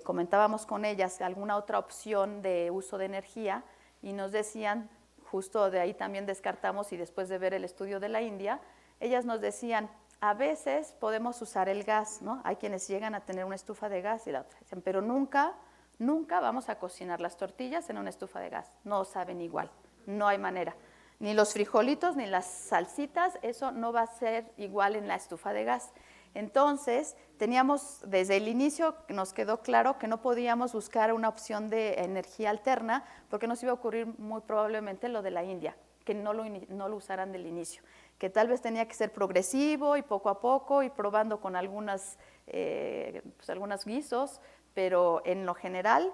comentábamos con ellas alguna otra opción de uso de energía y nos decían, justo de ahí también descartamos y después de ver el estudio de la India, ellas nos decían, a veces podemos usar el gas, ¿no? Hay quienes llegan a tener una estufa de gas y la otra dicen, pero nunca vamos a cocinar las tortillas en una estufa de gas, no saben igual, no hay manera. Ni los frijolitos, ni las salsitas, eso no va a ser igual en la estufa de gas. Entonces, teníamos, desde el inicio nos quedó claro que no podíamos buscar una opción de energía alterna porque nos iba a ocurrir muy probablemente lo de la India, que no lo usaran del inicio, que tal vez tenía que ser progresivo y poco a poco y probando con algunos guisos, pero en lo general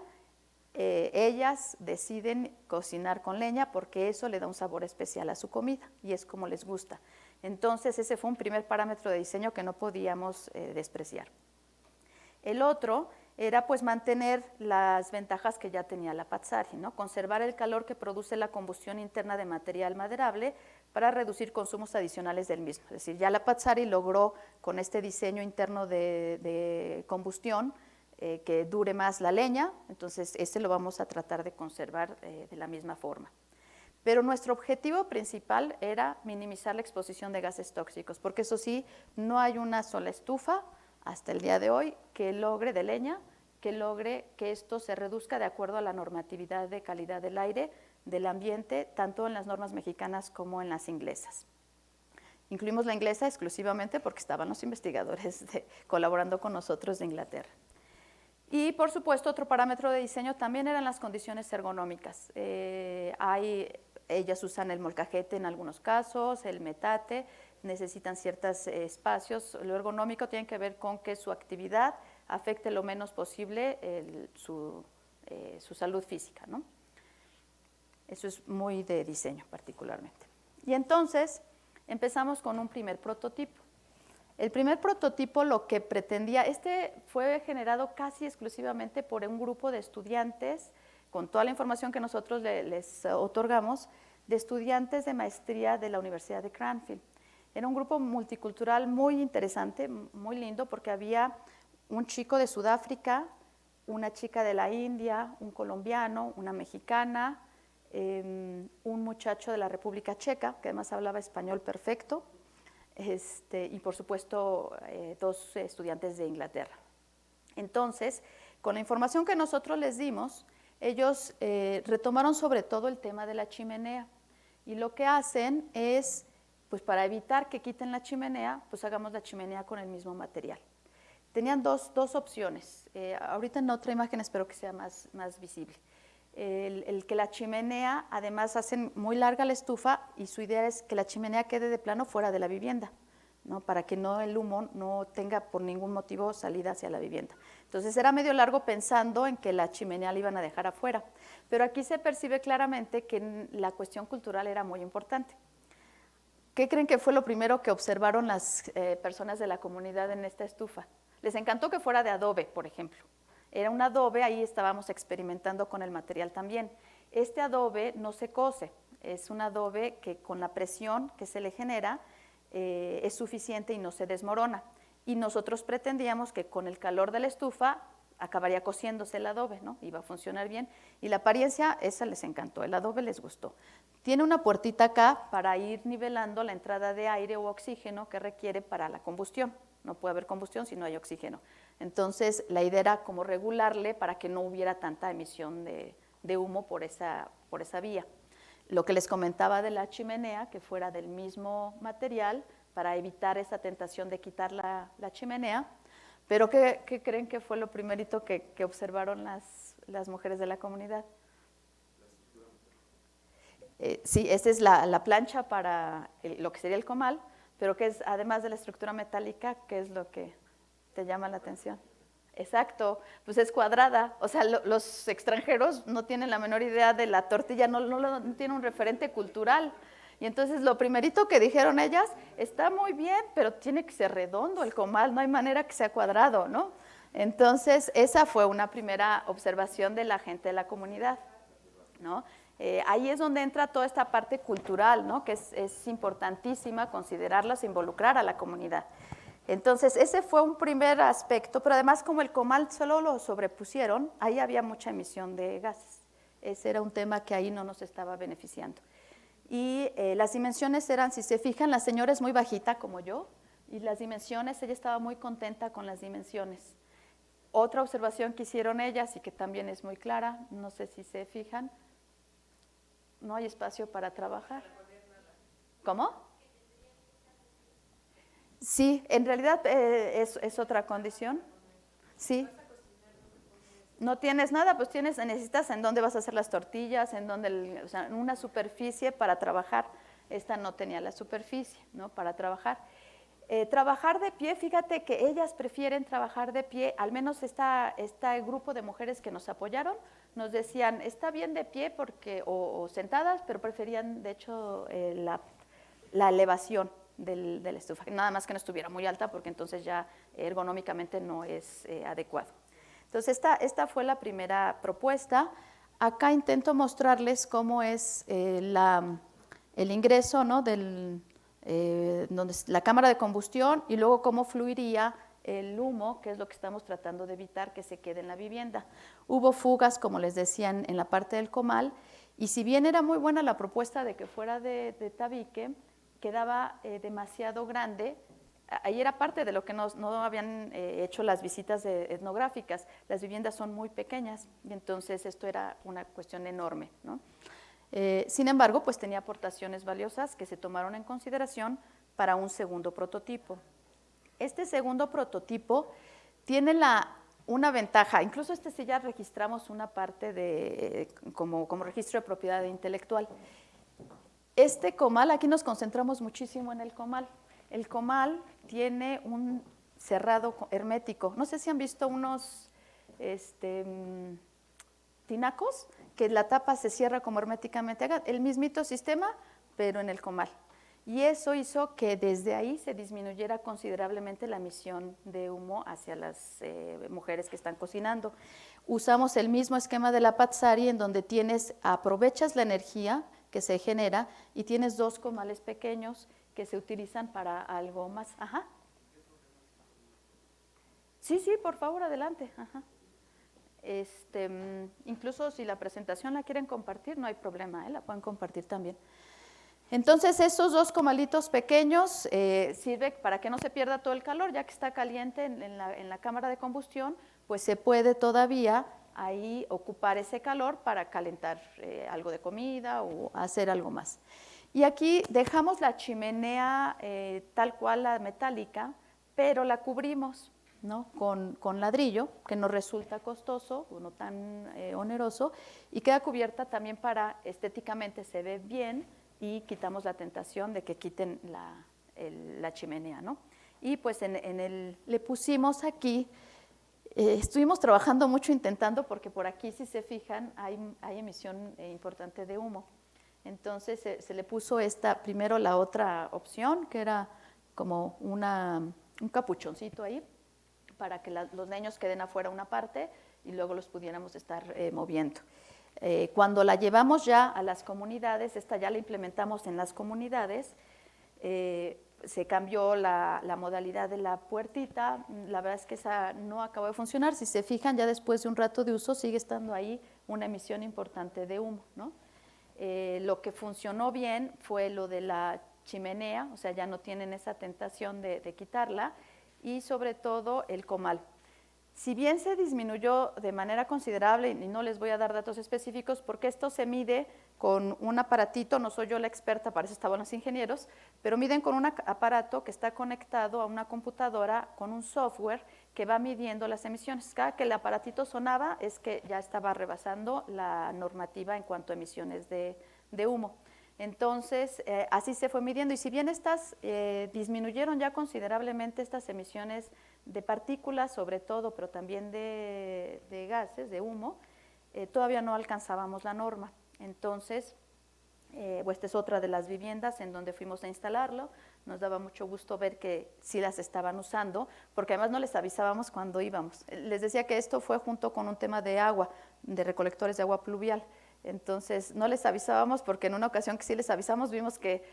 ellas deciden cocinar con leña porque eso le da un sabor especial a su comida y es como les gusta. Entonces ese fue un primer parámetro de diseño que no podíamos despreciar. El otro era pues mantener las ventajas que ya tenía la Pazzari, ¿no? Conservar el calor que produce la combustión interna de material maderable para reducir consumos adicionales del mismo. Es decir, ya la Pazzari logró con este diseño interno de combustión que dure más la leña, entonces este lo vamos a tratar de conservar de la misma forma. Pero nuestro objetivo principal era minimizar la exposición de gases tóxicos, porque eso sí, no hay una sola estufa hasta el día de hoy que logre de leña, que logre que esto se reduzca de acuerdo a la normatividad de calidad del aire, del ambiente, tanto en las normas mexicanas como en las inglesas. Incluimos la inglesa exclusivamente porque estaban los investigadores colaborando con nosotros de Inglaterra. Y por supuesto otro parámetro de diseño también eran las condiciones ergonómicas. Ellas usan el molcajete en algunos casos, el metate, necesitan ciertos espacios. Lo ergonómico tiene que ver con que su actividad afecte lo menos posible su salud física, ¿no? Eso es muy de diseño particularmente. Y entonces empezamos con un primer prototipo. El primer prototipo lo que pretendía, fue generado casi exclusivamente por un grupo de estudiantes con toda la información que nosotros les otorgamos, de estudiantes de maestría de la Universidad de Cranfield. Era un grupo multicultural muy interesante, muy lindo, porque había un chico de Sudáfrica, una chica de la India, un colombiano, una mexicana, un muchacho de la República Checa, que además hablaba español perfecto, y por supuesto 2 estudiantes de Inglaterra. Entonces, con la información que nosotros les dimos, ellos retomaron sobre todo el tema de la chimenea, y lo que hacen es, pues para evitar que quiten la chimenea, pues hagamos la chimenea con el mismo material. Tenían dos opciones. Ahorita en otra imagen espero que sea más visible. El que la chimenea, además hacen muy larga la estufa, y su idea es que la chimenea quede de plano fuera de la vivienda, ¿no? Para que el humo no tenga por ningún motivo salida hacia la vivienda. Entonces era medio largo pensando en que la chimenea la iban a dejar afuera, pero aquí se percibe claramente que la cuestión cultural era muy importante. ¿Qué creen que fue lo primero que observaron las personas de la comunidad en esta estufa? Les encantó que fuera de adobe, por ejemplo. Era un adobe, ahí estábamos experimentando con el material también. Este adobe no se cose, es un adobe que con la presión que se le genera es suficiente y no se desmorona. Y nosotros pretendíamos que con el calor de la estufa acabaría cociéndose el adobe, ¿no? Iba a funcionar bien. Y la apariencia, esa les encantó, el adobe les gustó. Tiene una puertita acá para ir nivelando la entrada de aire o oxígeno que requiere para la combustión. No puede haber combustión si no hay oxígeno. Entonces, la idea era como regularle para que no hubiera tanta emisión de humo por esa vía. Lo que les comentaba de la chimenea, que fuera del mismo material, para evitar esa tentación de quitar la chimenea. Pero ¿qué creen que fue lo primerito que observaron las mujeres de la comunidad? Sí, esta es la plancha para lo que sería el comal, pero que es, además de la estructura metálica, ¿qué es lo que te llama la atención? Exacto, pues es cuadrada. O sea, los extranjeros no tienen la menor idea de la tortilla, no tienen un referente cultural. Y entonces lo primerito que dijeron ellas, está muy bien, pero tiene que ser redondo el comal, no hay manera que sea cuadrado, ¿no? Entonces, esa fue una primera observación de la gente de la comunidad, ¿no? Ahí es donde entra toda esta parte cultural, ¿no? Que es importantísima considerarlas e involucrar a la comunidad. Entonces, ese fue un primer aspecto, pero además como el comal solo lo sobrepusieron, ahí había mucha emisión de gases. Ese era un tema que ahí no nos estaba beneficiando. Y las dimensiones eran, si se fijan, la señora es muy bajita como yo, y las dimensiones, ella estaba muy contenta con las dimensiones. Otra observación que hicieron ellas y que también es muy clara, no sé si se fijan, no hay espacio para trabajar. ¿Cómo? Sí, en realidad es otra condición. Sí. No tienes nada, pues necesitas en dónde vas a hacer las tortillas, en dónde, o sea, una superficie para trabajar. Esta no tenía la superficie, ¿no? Para trabajar. Trabajar de pie, fíjate que ellas prefieren trabajar de pie, al menos este grupo de mujeres que nos apoyaron, nos decían, está bien de pie porque, o sentadas, pero preferían, de hecho, la elevación de la estufa, nada más que no estuviera muy alta porque entonces ya ergonómicamente no es adecuado. Entonces esta fue la primera propuesta. Acá intento mostrarles cómo es el ingreso, ¿no? Donde es la cámara de combustión y luego cómo fluiría el humo, que es lo que estamos tratando de evitar que se quede en la vivienda. Hubo fugas, como les decían, en la parte del comal, y si bien era muy buena la propuesta de que fuera de tabique, quedaba demasiado grande. Ahí era parte de lo que no habían hecho las visitas etnográficas. Las viviendas son muy pequeñas y entonces esto era una cuestión enorme, ¿no? Sin embargo, pues tenía aportaciones valiosas que se tomaron en consideración para un segundo prototipo. Este segundo prototipo tiene una ventaja, incluso sí ya registramos una parte como registro de propiedad intelectual. Este comal, aquí nos concentramos muchísimo en el comal. El comal tiene un cerrado hermético. No sé si han visto unos tinacos que la tapa se cierra como herméticamente. El mismito sistema, pero en el comal. Y eso hizo que desde ahí se disminuyera considerablemente la emisión de humo hacia las mujeres que están cocinando. Usamos el mismo esquema de la Patsari, en donde aprovechas la energía que se genera y tienes 2 comales pequeños que se utilizan para algo más. Ajá. Sí, por favor, adelante. Ajá. Incluso si la presentación la quieren compartir, no hay problema, la pueden compartir también. Entonces, esos 2 comalitos pequeños sirven para que no se pierda todo el calor, ya que está caliente en la cámara de combustión, pues se puede todavía ahí ocupar ese calor para calentar algo de comida o hacer algo más. Y aquí dejamos la chimenea tal cual, la metálica, pero la cubrimos, ¿no?, con ladrillo, que nos resulta costoso o no tan oneroso, y queda cubierta también para estéticamente se ve bien, y quitamos la tentación de que quiten la chimenea, ¿no? Y pues le pusimos aquí, estuvimos trabajando mucho intentando, porque por aquí, si se fijan, hay emisión importante de humo. Entonces se le puso primero la otra opción, que era como un capuchoncito ahí, para que los leños queden afuera una parte y luego los pudiéramos estar moviendo. Cuando la llevamos ya a las comunidades, esta ya la implementamos en las comunidades, se cambió la modalidad de la puertita. La verdad es que esa no acabó de funcionar. Si se fijan, ya después de un rato de uso sigue estando ahí una emisión importante de humo, ¿no? Lo que funcionó bien fue lo de la chimenea, o sea, ya no tienen esa tentación de quitarla, y sobre todo el comal. Si bien se disminuyó de manera considerable, y no les voy a dar datos específicos, porque esto se mide con un aparatito, no soy yo la experta, para eso estaban los ingenieros, pero miden con un aparato que está conectado a una computadora con un software que va midiendo las emisiones. Cada que el aparatito sonaba es que ya estaba rebasando la normativa en cuanto a emisiones de humo. Entonces, así se fue midiendo, y si bien disminuyeron ya considerablemente estas emisiones de partículas, sobre todo, pero también de gases, de humo, todavía no alcanzábamos la norma. Entonces, esta es otra de las viviendas en donde fuimos a instalarlo. Nos daba mucho gusto ver que sí las estaban usando, porque además no les avisábamos cuando íbamos. Les decía que esto fue junto con un tema de agua, de recolectores de agua pluvial. Entonces, no les avisábamos, porque en una ocasión que sí les avisamos, vimos que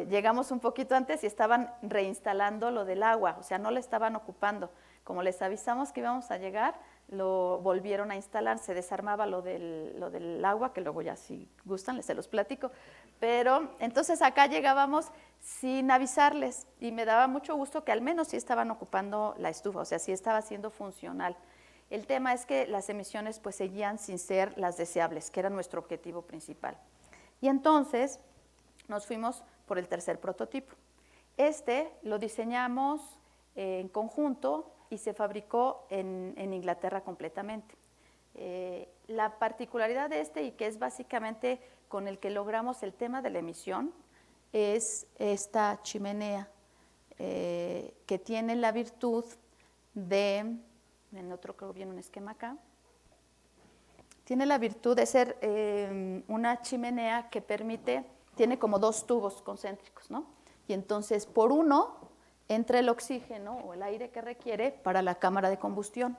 llegamos un poquito antes y estaban reinstalando lo del agua, o sea, no le estaban ocupando. Como les avisamos que íbamos a llegar, lo volvieron a instalar, se desarmaba lo del agua, que luego ya si gustan se los platico. Pero entonces acá llegábamos sin avisarles, y me daba mucho gusto que al menos sí estaban ocupando la estufa, o sea, sí estaba siendo funcional. El tema es que las emisiones pues seguían sin ser las deseables, que era nuestro objetivo principal. Y entonces nos fuimos por el tercer prototipo. Lo diseñamos en conjunto y se fabricó en Inglaterra completamente. La particularidad de y que es básicamente con el que logramos el tema de la emisión, es esta chimenea que tiene la virtud de... En otro creo que viene un esquema acá. Tiene la virtud de ser una chimenea que tiene como 2 tubos concéntricos, ¿no? Y entonces por uno entra el oxígeno o el aire que requiere para la cámara de combustión,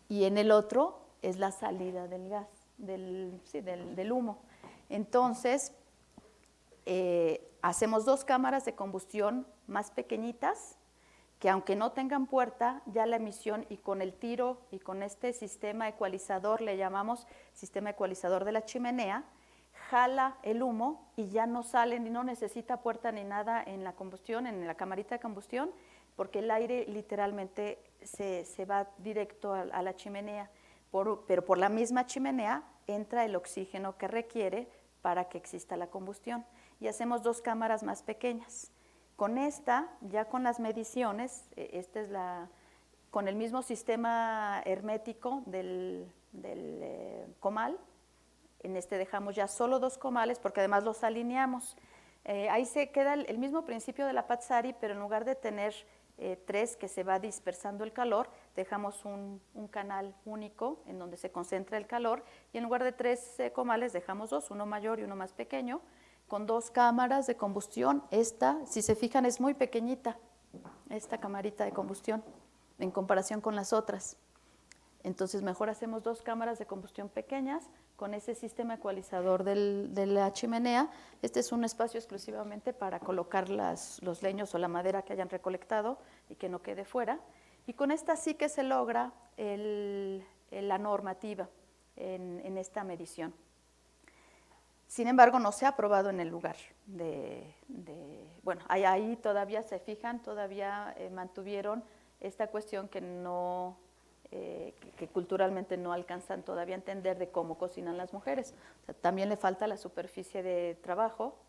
y en el otro es la salida del gas, del humo. Entonces hacemos 2 cámaras de combustión más pequeñitas, que aunque no tengan puerta, ya la emisión, y con el tiro y con este sistema ecualizador, le llamamos sistema ecualizador de la chimenea, jala el humo y ya no sale, ni no necesita puerta ni nada en la combustión, en la camarita de combustión, porque el aire literalmente se va directo a la chimenea, pero por la misma chimenea entra el oxígeno que requiere para que exista la combustión, y hacemos 2 cámaras más pequeñas. Con ya con las mediciones, con el mismo sistema hermético del comal, dejamos ya solo 2 comales, porque además los alineamos. Ahí se queda el mismo principio de la Patsari, pero en lugar de tener 3 que se va dispersando el calor, dejamos un canal único en donde se concentra el calor, y en lugar de 3 comales dejamos 2, uno mayor y uno más pequeño, con 2 cámaras de combustión. Esta, si se fijan, es muy pequeñita, esta camarita de combustión, en comparación con las otras. Entonces, mejor hacemos 2 cámaras de combustión pequeñas con ese sistema ecualizador de la chimenea. Este es un espacio exclusivamente para colocar los leños o la madera que hayan recolectado y que no quede fuera. Y con esta sí que se logra la normativa en esta medición. Sin embargo, no se ha aprobado en el lugar bueno, ahí todavía se fijan, todavía mantuvieron esta cuestión que no, que culturalmente no alcanzan todavía a entender de cómo cocinan las mujeres. O sea, también le falta la superficie de trabajo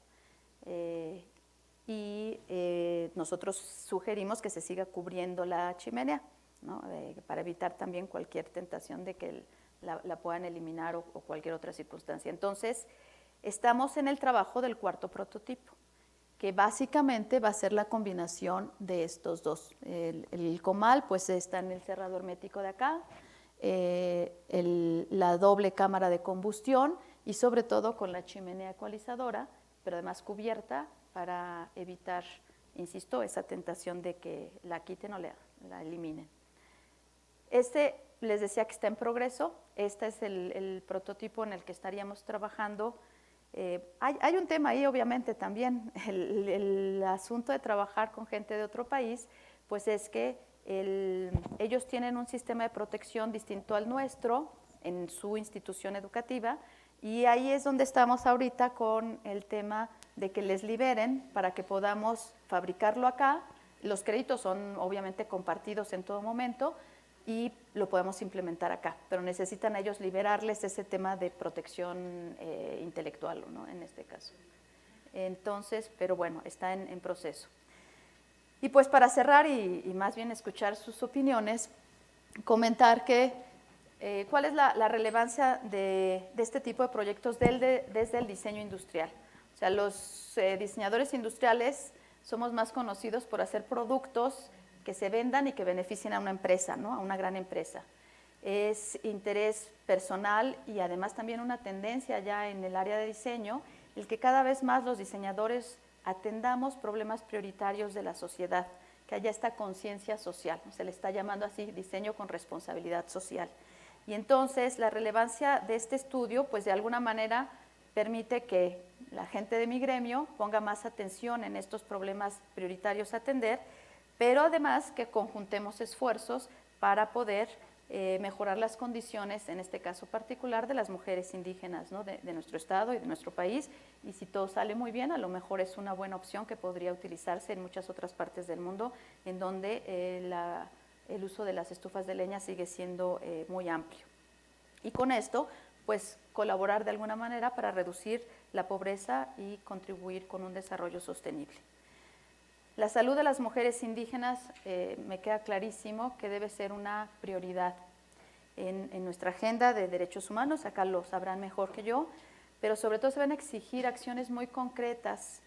nosotros sugerimos que se siga cubriendo la chimenea, ¿no? Para evitar también cualquier tentación de que la puedan eliminar o cualquier otra circunstancia. Entonces, estamos en el trabajo del cuarto prototipo, que básicamente va a ser la combinación de estos dos. El comal pues está en el cerrado hermético de acá, la doble cámara de combustión y sobre todo con la chimenea ecualizadora, pero además cubierta para evitar, insisto, esa tentación de que la quiten o la eliminen. Les decía que está en progreso. Este es el prototipo en el que estaríamos trabajando. Hay un tema ahí, obviamente, también. El asunto de trabajar con gente de otro país, pues es que ellos tienen un sistema de protección distinto al nuestro en su institución educativa, y ahí es donde estamos ahorita con el tema de que les liberen para que podamos fabricarlo acá. Los créditos son obviamente compartidos en todo momento y lo podemos implementar acá, pero necesitan ellos liberarles ese tema de protección intelectual, ¿no? En este caso. Entonces, pero bueno, está en proceso. Y pues para cerrar y más bien escuchar sus opiniones, comentar que cuál es la relevancia de este tipo de proyectos desde el diseño industrial. O sea, los diseñadores industriales somos más conocidos por hacer productos que se vendan y que beneficien a una empresa, ¿no? A una gran empresa. Es interés personal y además también una tendencia ya en el área de diseño, el que cada vez más los diseñadores atendamos problemas prioritarios de la sociedad, que haya esta conciencia social, se le está llamando así diseño con responsabilidad social. Y entonces la relevancia de este estudio, pues de alguna manera permite que la gente de mi gremio ponga más atención en estos problemas prioritarios a atender, pero además que conjuntemos esfuerzos para poder mejorar las condiciones, en este caso particular, de las mujeres indígenas, ¿no? de nuestro estado y de nuestro país, y si todo sale muy bien, a lo mejor es una buena opción que podría utilizarse en muchas otras partes del mundo, en donde el uso de las estufas de leña sigue siendo muy amplio. Y con esto, pues colaborar de alguna manera para reducir la pobreza y contribuir con un desarrollo sostenible. La salud de las mujeres indígenas me queda clarísimo que debe ser una prioridad en nuestra agenda de derechos humanos, acá lo sabrán mejor que yo, pero sobre todo se van a exigir acciones muy concretas,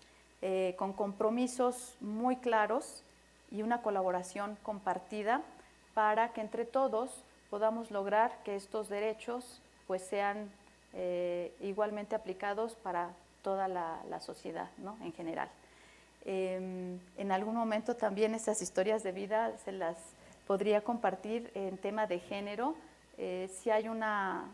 con compromisos muy claros y una colaboración compartida para que entre todos podamos lograr que estos derechos pues sean igualmente aplicados para toda la sociedad, ¿no? En general. En algún momento también esas historias de vida se las podría compartir en tema de género. Sí hay una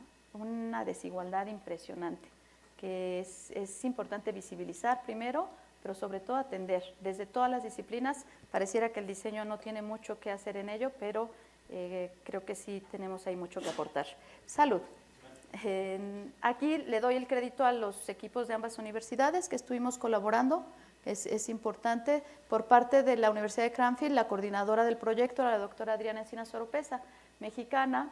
desigualdad impresionante que es importante visibilizar primero, pero sobre todo atender. Desde todas las disciplinas, pareciera que el diseño no tiene mucho que hacer en ello, pero creo que sí tenemos ahí mucho que aportar. Salud. Aquí le doy el crédito a los equipos de ambas universidades que estuvimos colaborando. Es importante. Por parte de la Universidad de Cranfield, la coordinadora del proyecto, la doctora Adriana Encinas Oropesa, mexicana,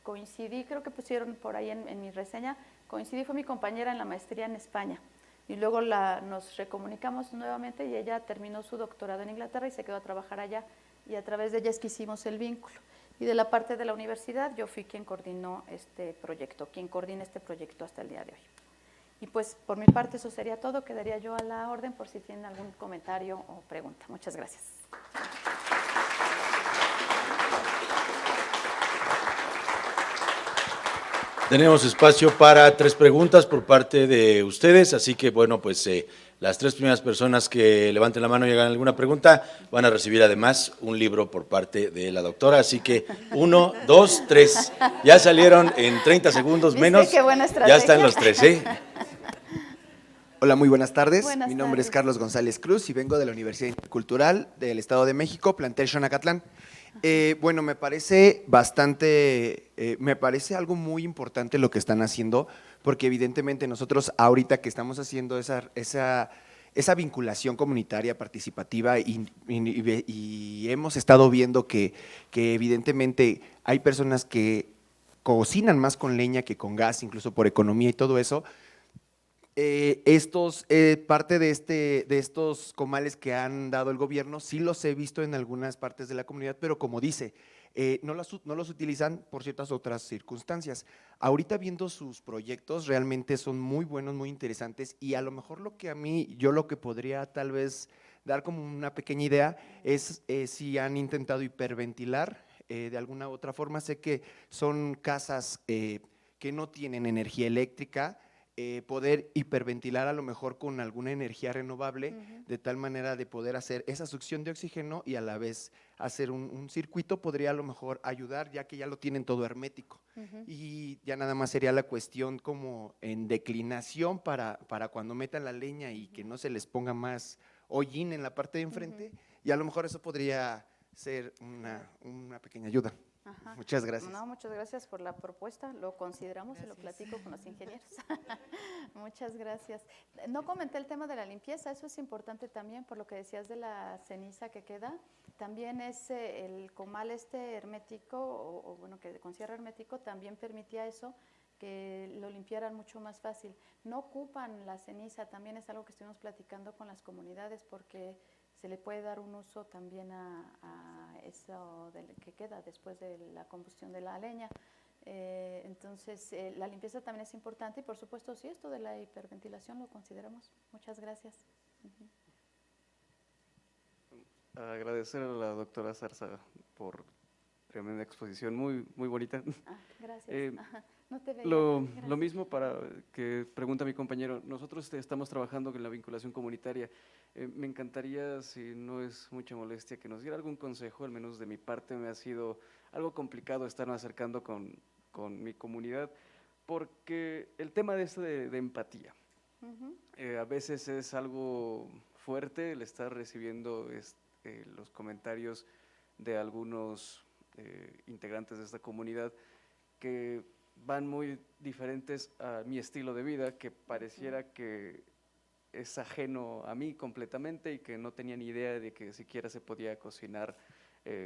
coincidí, creo que pusieron por ahí en mi reseña, coincidí, fue mi compañera en la maestría en España. Y luego nos recomunicamos nuevamente y ella terminó su doctorado en Inglaterra y se quedó a trabajar allá. Y a través de ella es que hicimos el vínculo. Y de la parte de la universidad, yo fui quien coordinó este proyecto, quien coordina este proyecto hasta el día de hoy. Y pues por mi parte eso sería todo, quedaría yo a la orden por si tienen algún comentario o pregunta. Muchas gracias. Tenemos espacio para 3 preguntas por parte de ustedes, así que bueno, pues las 3 primeras personas que levanten la mano y hagan alguna pregunta van a recibir además un libro por parte de la doctora, así que 1, 2, 3, ya salieron en 30 segundos ¿Viste menos, qué buena ya estrategia? están los 3, ¿eh? Hola, muy buenas tardes. Buenas Mi nombre es tardes. Carlos González Cruz y vengo de la Universidad Intercultural del Estado de México, plantel Xonacatlán. Bueno, me parece algo muy importante lo que están haciendo, porque evidentemente nosotros ahorita que estamos haciendo esa vinculación comunitaria participativa y hemos estado viendo que evidentemente hay personas que cocinan más con leña que con gas, incluso por economía y todo eso. Parte de estos comales que han dado el gobierno, sí los he visto en algunas partes de la comunidad, pero como dice, no los utilizan por ciertas otras circunstancias. Ahorita viendo sus proyectos, realmente son muy buenos, muy interesantes, y a lo mejor lo que podría tal vez dar como una pequeña idea es si han intentado hiperventilar de alguna u otra forma. Sé que son casas que no tienen energía eléctrica, poder hiperventilar a lo mejor con alguna energía renovable, de tal manera de poder hacer esa succión de oxígeno y a la vez hacer un circuito podría a lo mejor ayudar, ya que ya lo tienen todo hermético. Y ya nada más sería la cuestión como en declinación para cuando metan la leña y que no se les ponga más hollín en la parte de enfrente, y a lo mejor eso podría ser una pequeña ayuda. Ajá. Muchas gracias. No, muchas gracias por la propuesta, lo consideramos y lo platico con los ingenieros. Muchas gracias. No comenté el tema de la limpieza, eso es importante también, por lo que decías de la ceniza que queda. También es el comal hermético, o bueno, que con cierre hermético, también permitía eso, que lo limpiaran mucho más fácil. No ocupan la ceniza, también es algo que estuvimos platicando con las comunidades, porque se le puede dar un uso también a eso que queda después de la combustión de la leña. Entonces, la limpieza también es importante y, por supuesto, sí, esto de la hiperventilación lo consideramos. Muchas gracias. Agradecer a la doctora Zarza por tremenda exposición, muy, muy bonita. Gracias. No te veía. Lo Gracias. mismo para que pregunta mi compañero, nosotros estamos trabajando en la vinculación comunitaria. Me encantaría, si no es mucha molestia, que nos diera algún consejo, al menos de mi parte me ha sido algo complicado estarme acercando con mi comunidad, porque el tema de empatía, a veces es algo fuerte el estar recibiendo los comentarios de algunos integrantes de esta comunidad que van muy diferentes a mi estilo de vida, que pareciera que es ajeno a mí completamente y que no tenía ni idea de que siquiera se podía cocinar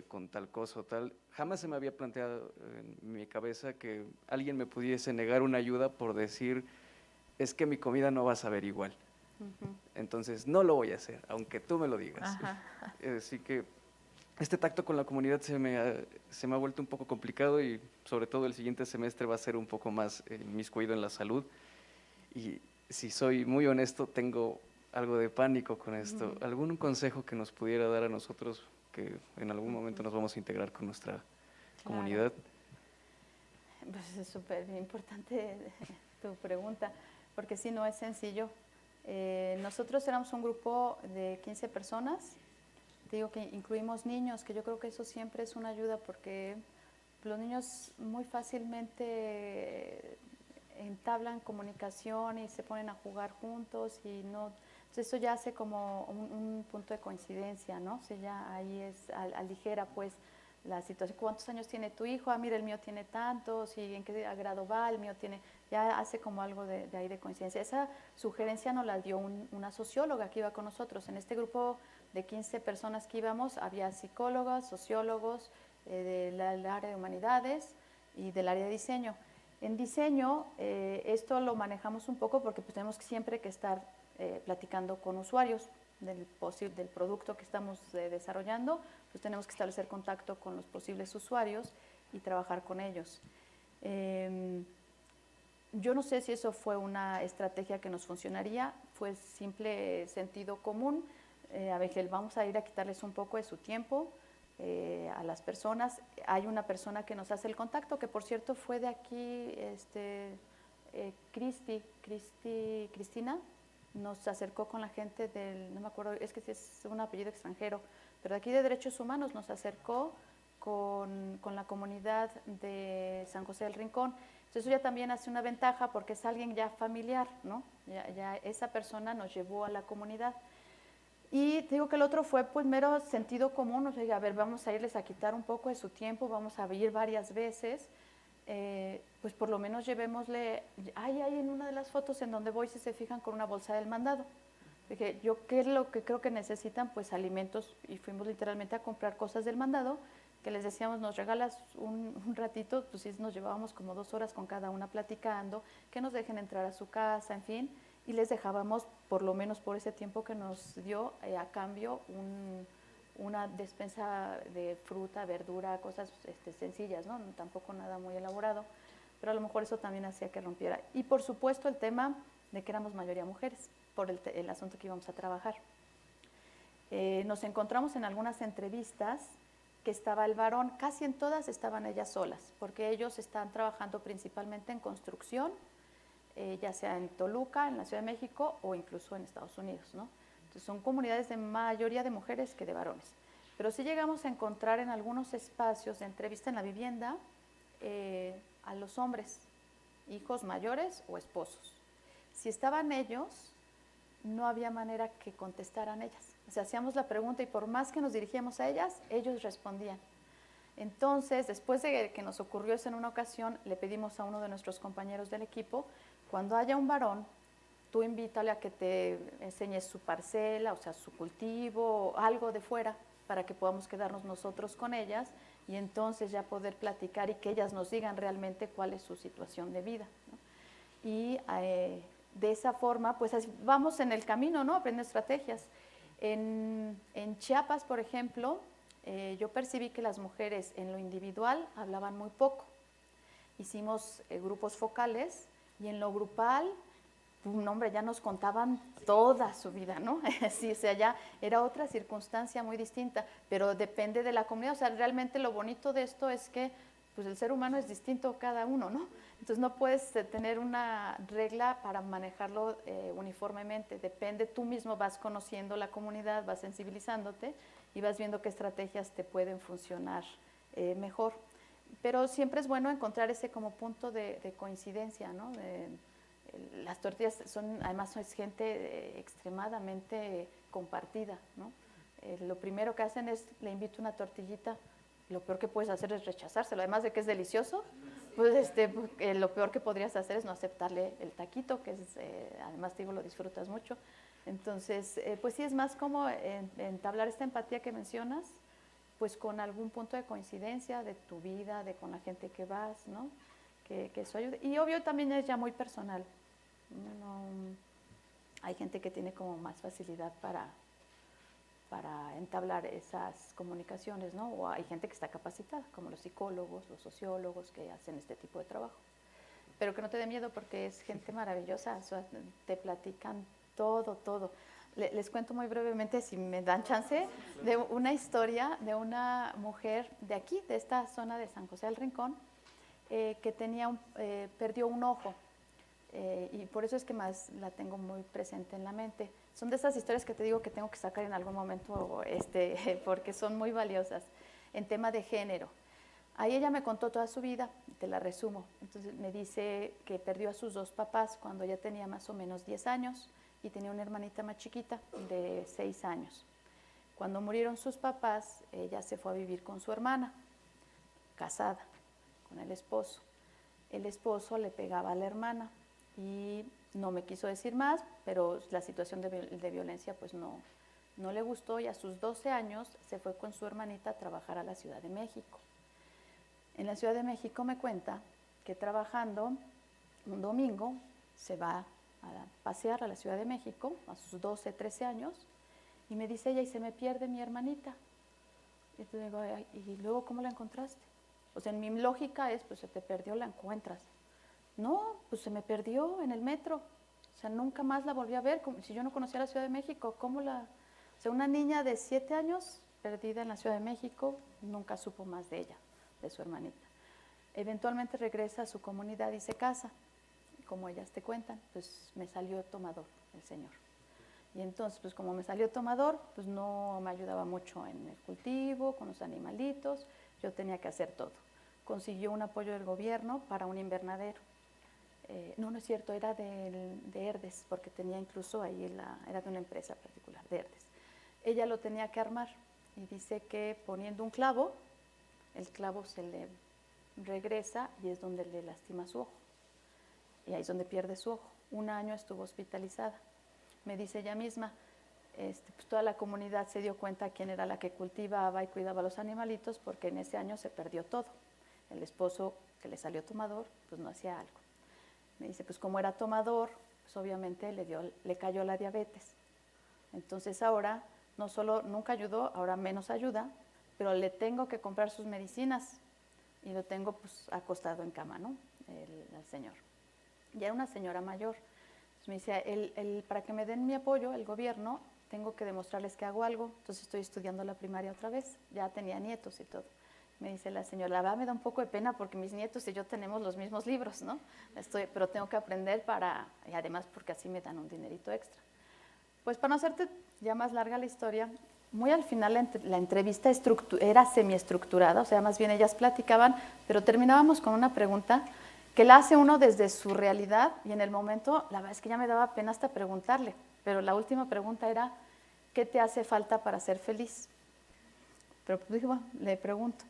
con tal cosa o tal. Jamás se me había planteado en mi cabeza que alguien me pudiese negar una ayuda por decir, es que mi comida no va a saber igual. Entonces no lo voy a hacer, aunque tú me lo digas. Así que este tacto con la comunidad se me ha vuelto un poco complicado, y sobre todo el siguiente semestre va a ser un poco más inmiscuido en la salud, y si soy muy honesto tengo algo de pánico con esto. ¿Algún consejo que nos pudiera dar a nosotros que en algún momento nos vamos a integrar con nuestra comunidad? Pues es súper importante tu pregunta, porque sí, no es sencillo. Nosotros éramos un grupo de 15 personas. Digo que incluimos niños, que yo creo que eso siempre es una ayuda, porque los niños muy fácilmente entablan comunicación y se ponen a jugar juntos, y no, entonces eso ya hace como un punto de coincidencia, ¿no? O sea, ya ahí aligera pues la situación. ¿Cuántos años tiene tu hijo? Ah, mira, el mío tiene tantos, y en qué grado va, el mío tiene, ya hace como algo de ahí de coincidencia. Esa sugerencia nos la dio una socióloga que iba con nosotros. En este grupo de 15 personas que íbamos, había psicólogas, sociólogos, del área de humanidades y del área de diseño. En diseño, esto lo manejamos un poco porque pues tenemos siempre que estar platicando con usuarios del producto que estamos desarrollando, pues tenemos que establecer contacto con los posibles usuarios y trabajar con ellos. Yo no sé si eso fue una estrategia que nos funcionaría, fue simple sentido común. A ver, vamos a ir a quitarles un poco de su tiempo, a las personas. Hay una persona que nos hace el contacto, que por cierto fue de aquí, Cristina, nos acercó con la gente del, no me acuerdo, es que es un apellido extranjero, pero aquí de Derechos Humanos nos acercó con la comunidad de San José del Rincón. Entonces eso ya también hace una ventaja porque es alguien ya familiar, ¿no? Ya esa persona nos llevó a la comunidad. Y te digo que el otro fue pues mero sentido común, o sea, a ver, vamos a irles a quitar un poco de su tiempo, vamos a ir varias veces, pues por lo menos llevémosle, hay en una de las fotos en donde voy, si se fijan, con una bolsa del mandado. Dije, yo qué es lo que creo que necesitan, pues alimentos, y fuimos literalmente a comprar cosas del mandado, que les decíamos, nos regalas un ratito, pues sí, nos llevábamos como 2 horas con cada una platicando, que nos dejen entrar a su casa, en fin, y les dejábamos, por lo menos por ese tiempo que nos dio, a cambio, una despensa de fruta, verdura, cosas sencillas, ¿no? Tampoco nada muy elaborado, pero a lo mejor eso también hacía que rompiera. Y por supuesto el tema de que éramos mayoría mujeres, por el asunto que íbamos a trabajar. Nos encontramos en algunas entrevistas que estaba el varón, casi en todas estaban ellas solas, porque ellos están trabajando principalmente en construcción, ya sea en Toluca, en la Ciudad de México o incluso en Estados Unidos, ¿no? Entonces son comunidades de mayoría de mujeres que de varones. Pero sí llegamos a encontrar en algunos espacios de entrevista en la vivienda a los hombres, hijos mayores o esposos. Si estaban ellos, no había manera que contestaran ellas. O sea, hacíamos la pregunta y por más que nos dirigíamos a ellas, ellos respondían. Entonces, después de que nos ocurrió eso en una ocasión, le pedimos a uno de nuestros compañeros del equipo, cuando haya un varón, tú invítale a que te enseñes su parcela, o sea, su cultivo, algo de fuera, para que podamos quedarnos nosotros con ellas y entonces ya poder platicar y que ellas nos digan realmente cuál es su situación de vida, ¿no? Y de esa forma, pues así vamos en el camino, ¿no? Aprendiendo estrategias. En Chiapas, por ejemplo, yo percibí que las mujeres en lo individual hablaban muy poco. Hicimos grupos focales y en lo grupal, un hombre, ya nos contaban toda su vida, ¿no? Sí, o sea, ya era otra circunstancia muy distinta, pero depende de la comunidad. O sea, realmente lo bonito de esto es que pues el ser humano es distinto cada uno, ¿no? Entonces no puedes tener una regla para manejarlo uniformemente. Depende, tú mismo vas conociendo la comunidad, vas sensibilizándote y vas viendo qué estrategias te pueden funcionar mejor. Pero siempre es bueno encontrar ese como punto de coincidencia, ¿no? Las tortillas además es gente extremadamente compartida, ¿no? Lo primero que hacen es, le invito una tortillita, lo peor que puedes hacer es rechazárselo, además de que es delicioso, pues lo peor que podrías hacer es no aceptarle el taquito, que es, además digo, lo disfrutas mucho. Entonces, pues sí es más como entablar esta empatía que mencionas, pues con algún punto de coincidencia de tu vida, de con la gente que vas, ¿no? Que eso ayude. Y obvio también es ya muy personal. Hay gente que tiene como más facilidad para entablar esas comunicaciones, ¿no? O hay gente que está capacitada, como los psicólogos, los sociólogos que hacen este tipo de trabajo. Pero que no te dé miedo porque es gente maravillosa, o sea, te platican todo. Les cuento muy brevemente, si me dan chance, de una historia de una mujer de aquí, de esta zona de San José del Rincón, que perdió un ojo. Y por eso es que más la tengo muy presente en la mente. Son de esas historias que te digo que tengo que sacar en algún momento porque son muy valiosas. En tema de género, ahí ella me contó toda su vida, te la resumo. Entonces me dice que perdió a sus 2 papás cuando ella tenía más o menos 10 años y tenía una hermanita más chiquita de 6 años. Cuando murieron sus papás, ella se fue a vivir con su hermana, casada, con el esposo. El esposo le pegaba a la hermana y no me quiso decir más, pero la situación de violencia pues no le gustó y a sus 12 años se fue con su hermanita a trabajar a la Ciudad de México. En la Ciudad de México me cuenta que trabajando un domingo se va a pasear a la Ciudad de México a sus 12, 13 años y me dice ella, y se me pierde mi hermanita. Y entonces digo, ¿y luego cómo la encontraste? O sea, en mi lógica es, pues se te perdió, la encuentras. No, pues se me perdió en el metro. O sea, nunca más la volví a ver. Como si yo no conocía la Ciudad de México, ¿cómo la...? O sea, una niña de 7 años perdida en la Ciudad de México, nunca supo más de ella, de su hermanita. Eventualmente regresa a su comunidad y se casa. Como ellas te cuentan, pues me salió tomador el señor. Y entonces, pues como me salió tomador, pues no me ayudaba mucho en el cultivo, con los animalitos, yo tenía que hacer todo. Consiguió un apoyo del gobierno para un invernadero. No es cierto, era de Herdes, porque tenía incluso ahí, era de una empresa particular, de Herdes. Ella lo tenía que armar y dice que poniendo un clavo, el clavo se le regresa y es donde le lastima su ojo. Y ahí es donde pierde su ojo. 1 año estuvo hospitalizada. Me dice ella misma, pues toda la comunidad se dio cuenta quién era la que cultivaba y cuidaba a los animalitos, porque en ese año se perdió todo. El esposo, que le salió tomador, pues no hacía algo. Me dice, pues como era tomador, pues obviamente le cayó la diabetes. Entonces ahora, no solo nunca ayudó, ahora menos ayuda, pero le tengo que comprar sus medicinas y lo tengo pues acostado en cama, ¿no? El señor. Ya era una señora mayor. Entonces me dice, para que me den mi apoyo, el gobierno, tengo que demostrarles que hago algo. Entonces estoy estudiando la primaria otra vez, ya tenía nietos y todo. Me dice la señora, la verdad me da un poco de pena porque mis nietos y yo tenemos los mismos libros, ¿no? Pero tengo que aprender y además porque así me dan un dinerito extra. Pues para no hacerte ya más larga la historia, muy al final la entrevista era semiestructurada, o sea, más bien ellas platicaban, pero terminábamos con una pregunta que la hace uno desde su realidad y en el momento, la verdad es que ya me daba pena hasta preguntarle, pero la última pregunta era, ¿qué te hace falta para ser feliz? Pero pues dije, bueno, le pregunto.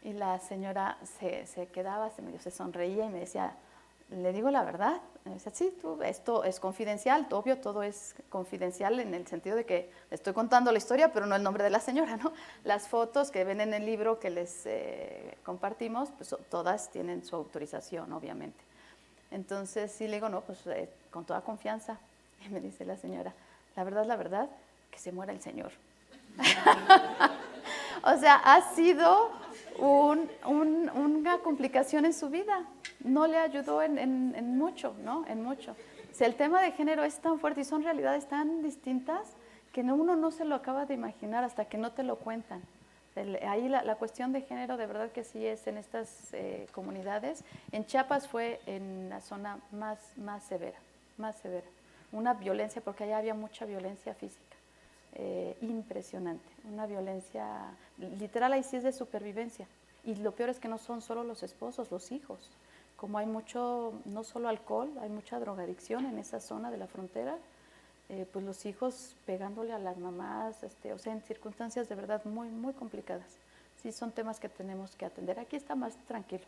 Y la señora se quedaba, se sonreía y me decía, le digo la verdad. Me decía, sí, esto es confidencial, obvio, todo es confidencial en el sentido de que le estoy contando la historia, pero no el nombre de la señora, ¿no? Las fotos que ven en el libro que les compartimos, pues todas tienen su autorización, obviamente. Entonces sí le digo, no, pues con toda confianza. Y me dice la señora, la verdad, que se muera el señor. O sea, ha sido una complicación en su vida. No le ayudó en mucho, ¿no? En mucho. O sea, el tema de género es tan fuerte y son realidades tan distintas que uno no se lo acaba de imaginar hasta que no te lo cuentan. Ahí la cuestión de género de verdad que sí es en estas comunidades. En Chiapas fue en la zona más severa. Una violencia, porque allá había mucha violencia física. Impresionante, una violencia, literal ahí sí es de supervivencia. Y lo peor es que no son solo los esposos, los hijos. Como hay mucho, no solo alcohol, hay mucha drogadicción en esa zona de la frontera, pues los hijos pegándole a las mamás, o sea, en circunstancias de verdad muy, muy complicadas. Sí, son temas que tenemos que atender. Aquí está más tranquilo,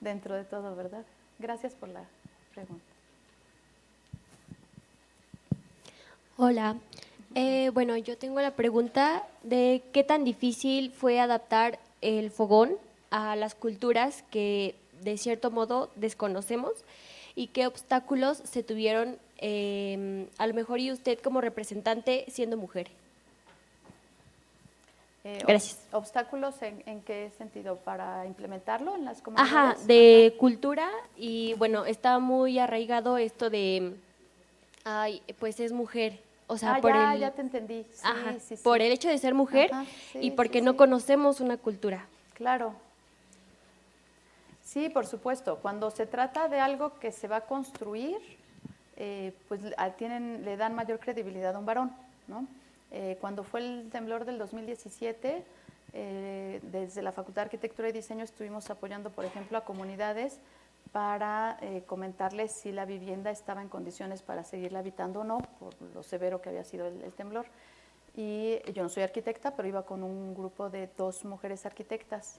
dentro de todo, ¿verdad? Gracias por la pregunta. Hola, bueno, yo tengo la pregunta de qué tan difícil fue adaptar el fogón a las culturas que de cierto modo desconocemos y qué obstáculos se tuvieron, a lo mejor y usted como representante siendo mujer. Gracias. ¿Obstáculos en qué sentido? ¿Para implementarlo en las comunidades? Ajá, de cultura y bueno, está muy arraigado esto de, ay, pues es mujer. O sea, ya te entendí. Sí, ajá, sí. por el hecho de ser mujer y porque no sí. conocemos una cultura. Claro. Sí, por supuesto. Cuando se trata de algo que se va a construir, pues le dan mayor credibilidad a un varón, ¿no? Cuando fue el temblor del 2017, desde la Facultad de Arquitectura y Diseño estuvimos apoyando, por ejemplo, a comunidades para comentarles si la vivienda estaba en condiciones para seguirla habitando o no, por lo severo que había sido el temblor. Y yo no soy arquitecta, pero iba con un grupo de 2 mujeres arquitectas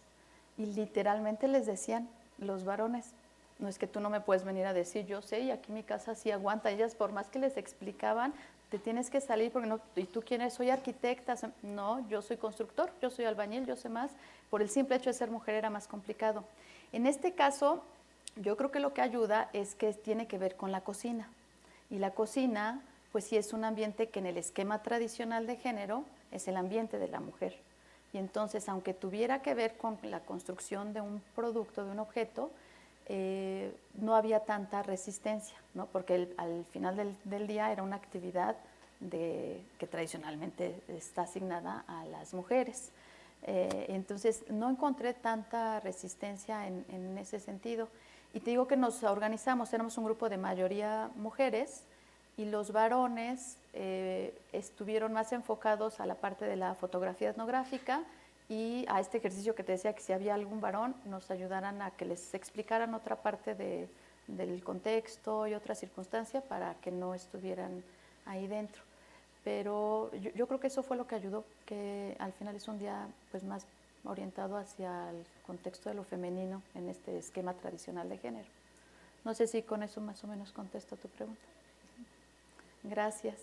y literalmente les decían los varones, no es que tú no me puedes venir a decir, yo sé, y aquí mi casa sí aguanta. Ellas, por más que les explicaban, te tienes que salir porque no, ¿y tú quién eres? Soy arquitecta. No, yo soy constructor, yo soy albañil, yo sé más. Por el simple hecho de ser mujer era más complicado. En este caso, yo creo que lo que ayuda es que tiene que ver con la cocina. Y la cocina, pues sí es un ambiente que en el esquema tradicional de género es el ambiente de la mujer. Y entonces, aunque tuviera que ver con la construcción de un producto, de un objeto, no había tanta resistencia, ¿no? Porque al final del día era una actividad que tradicionalmente está asignada a las mujeres. Entonces, no encontré tanta resistencia en ese sentido. Y te digo que nos organizamos, éramos un grupo de mayoría mujeres y los varones estuvieron más enfocados a la parte de la fotografía etnográfica y a este ejercicio que te decía que si había algún varón nos ayudaran a que les explicaran otra parte del contexto y otra circunstancia para que no estuvieran ahí dentro. Pero yo creo que eso fue lo que ayudó, que al final es un día pues más orientado hacia el contexto de lo femenino en este esquema tradicional de género. No sé si con eso más o menos contesto tu pregunta. Gracias.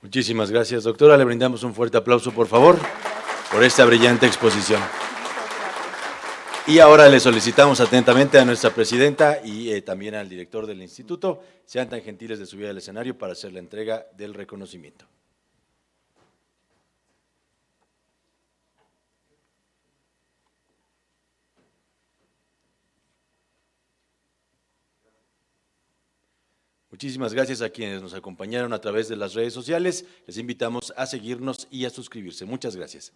Muchísimas gracias, doctora. Le brindamos un fuerte aplauso, por favor, por esta brillante exposición. Y ahora le solicitamos atentamente a nuestra presidenta y también al director del instituto, sean tan gentiles de subir al escenario para hacer la entrega del reconocimiento. Muchísimas gracias a quienes nos acompañaron a través de las redes sociales. Les invitamos a seguirnos y a suscribirse. Muchas gracias.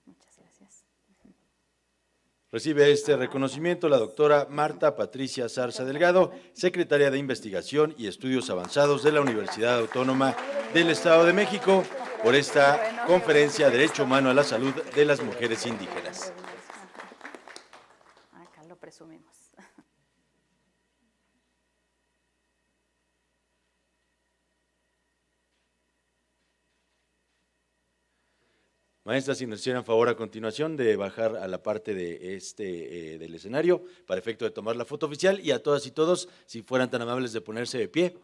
Muchas gracias. Recibe este reconocimiento la doctora Marta Patricia Zarza Delgado, secretaria de Investigación y Estudios Avanzados de la Universidad Autónoma del Estado de México, por esta conferencia Derecho Humano a la Salud de las Mujeres Indígenas. Acá lo presumimos. Maestras, si nos hicieran favor a continuación de bajar a la parte de del escenario para efecto de tomar la foto oficial, y a todas y todos, si fueran tan amables de ponerse de pie.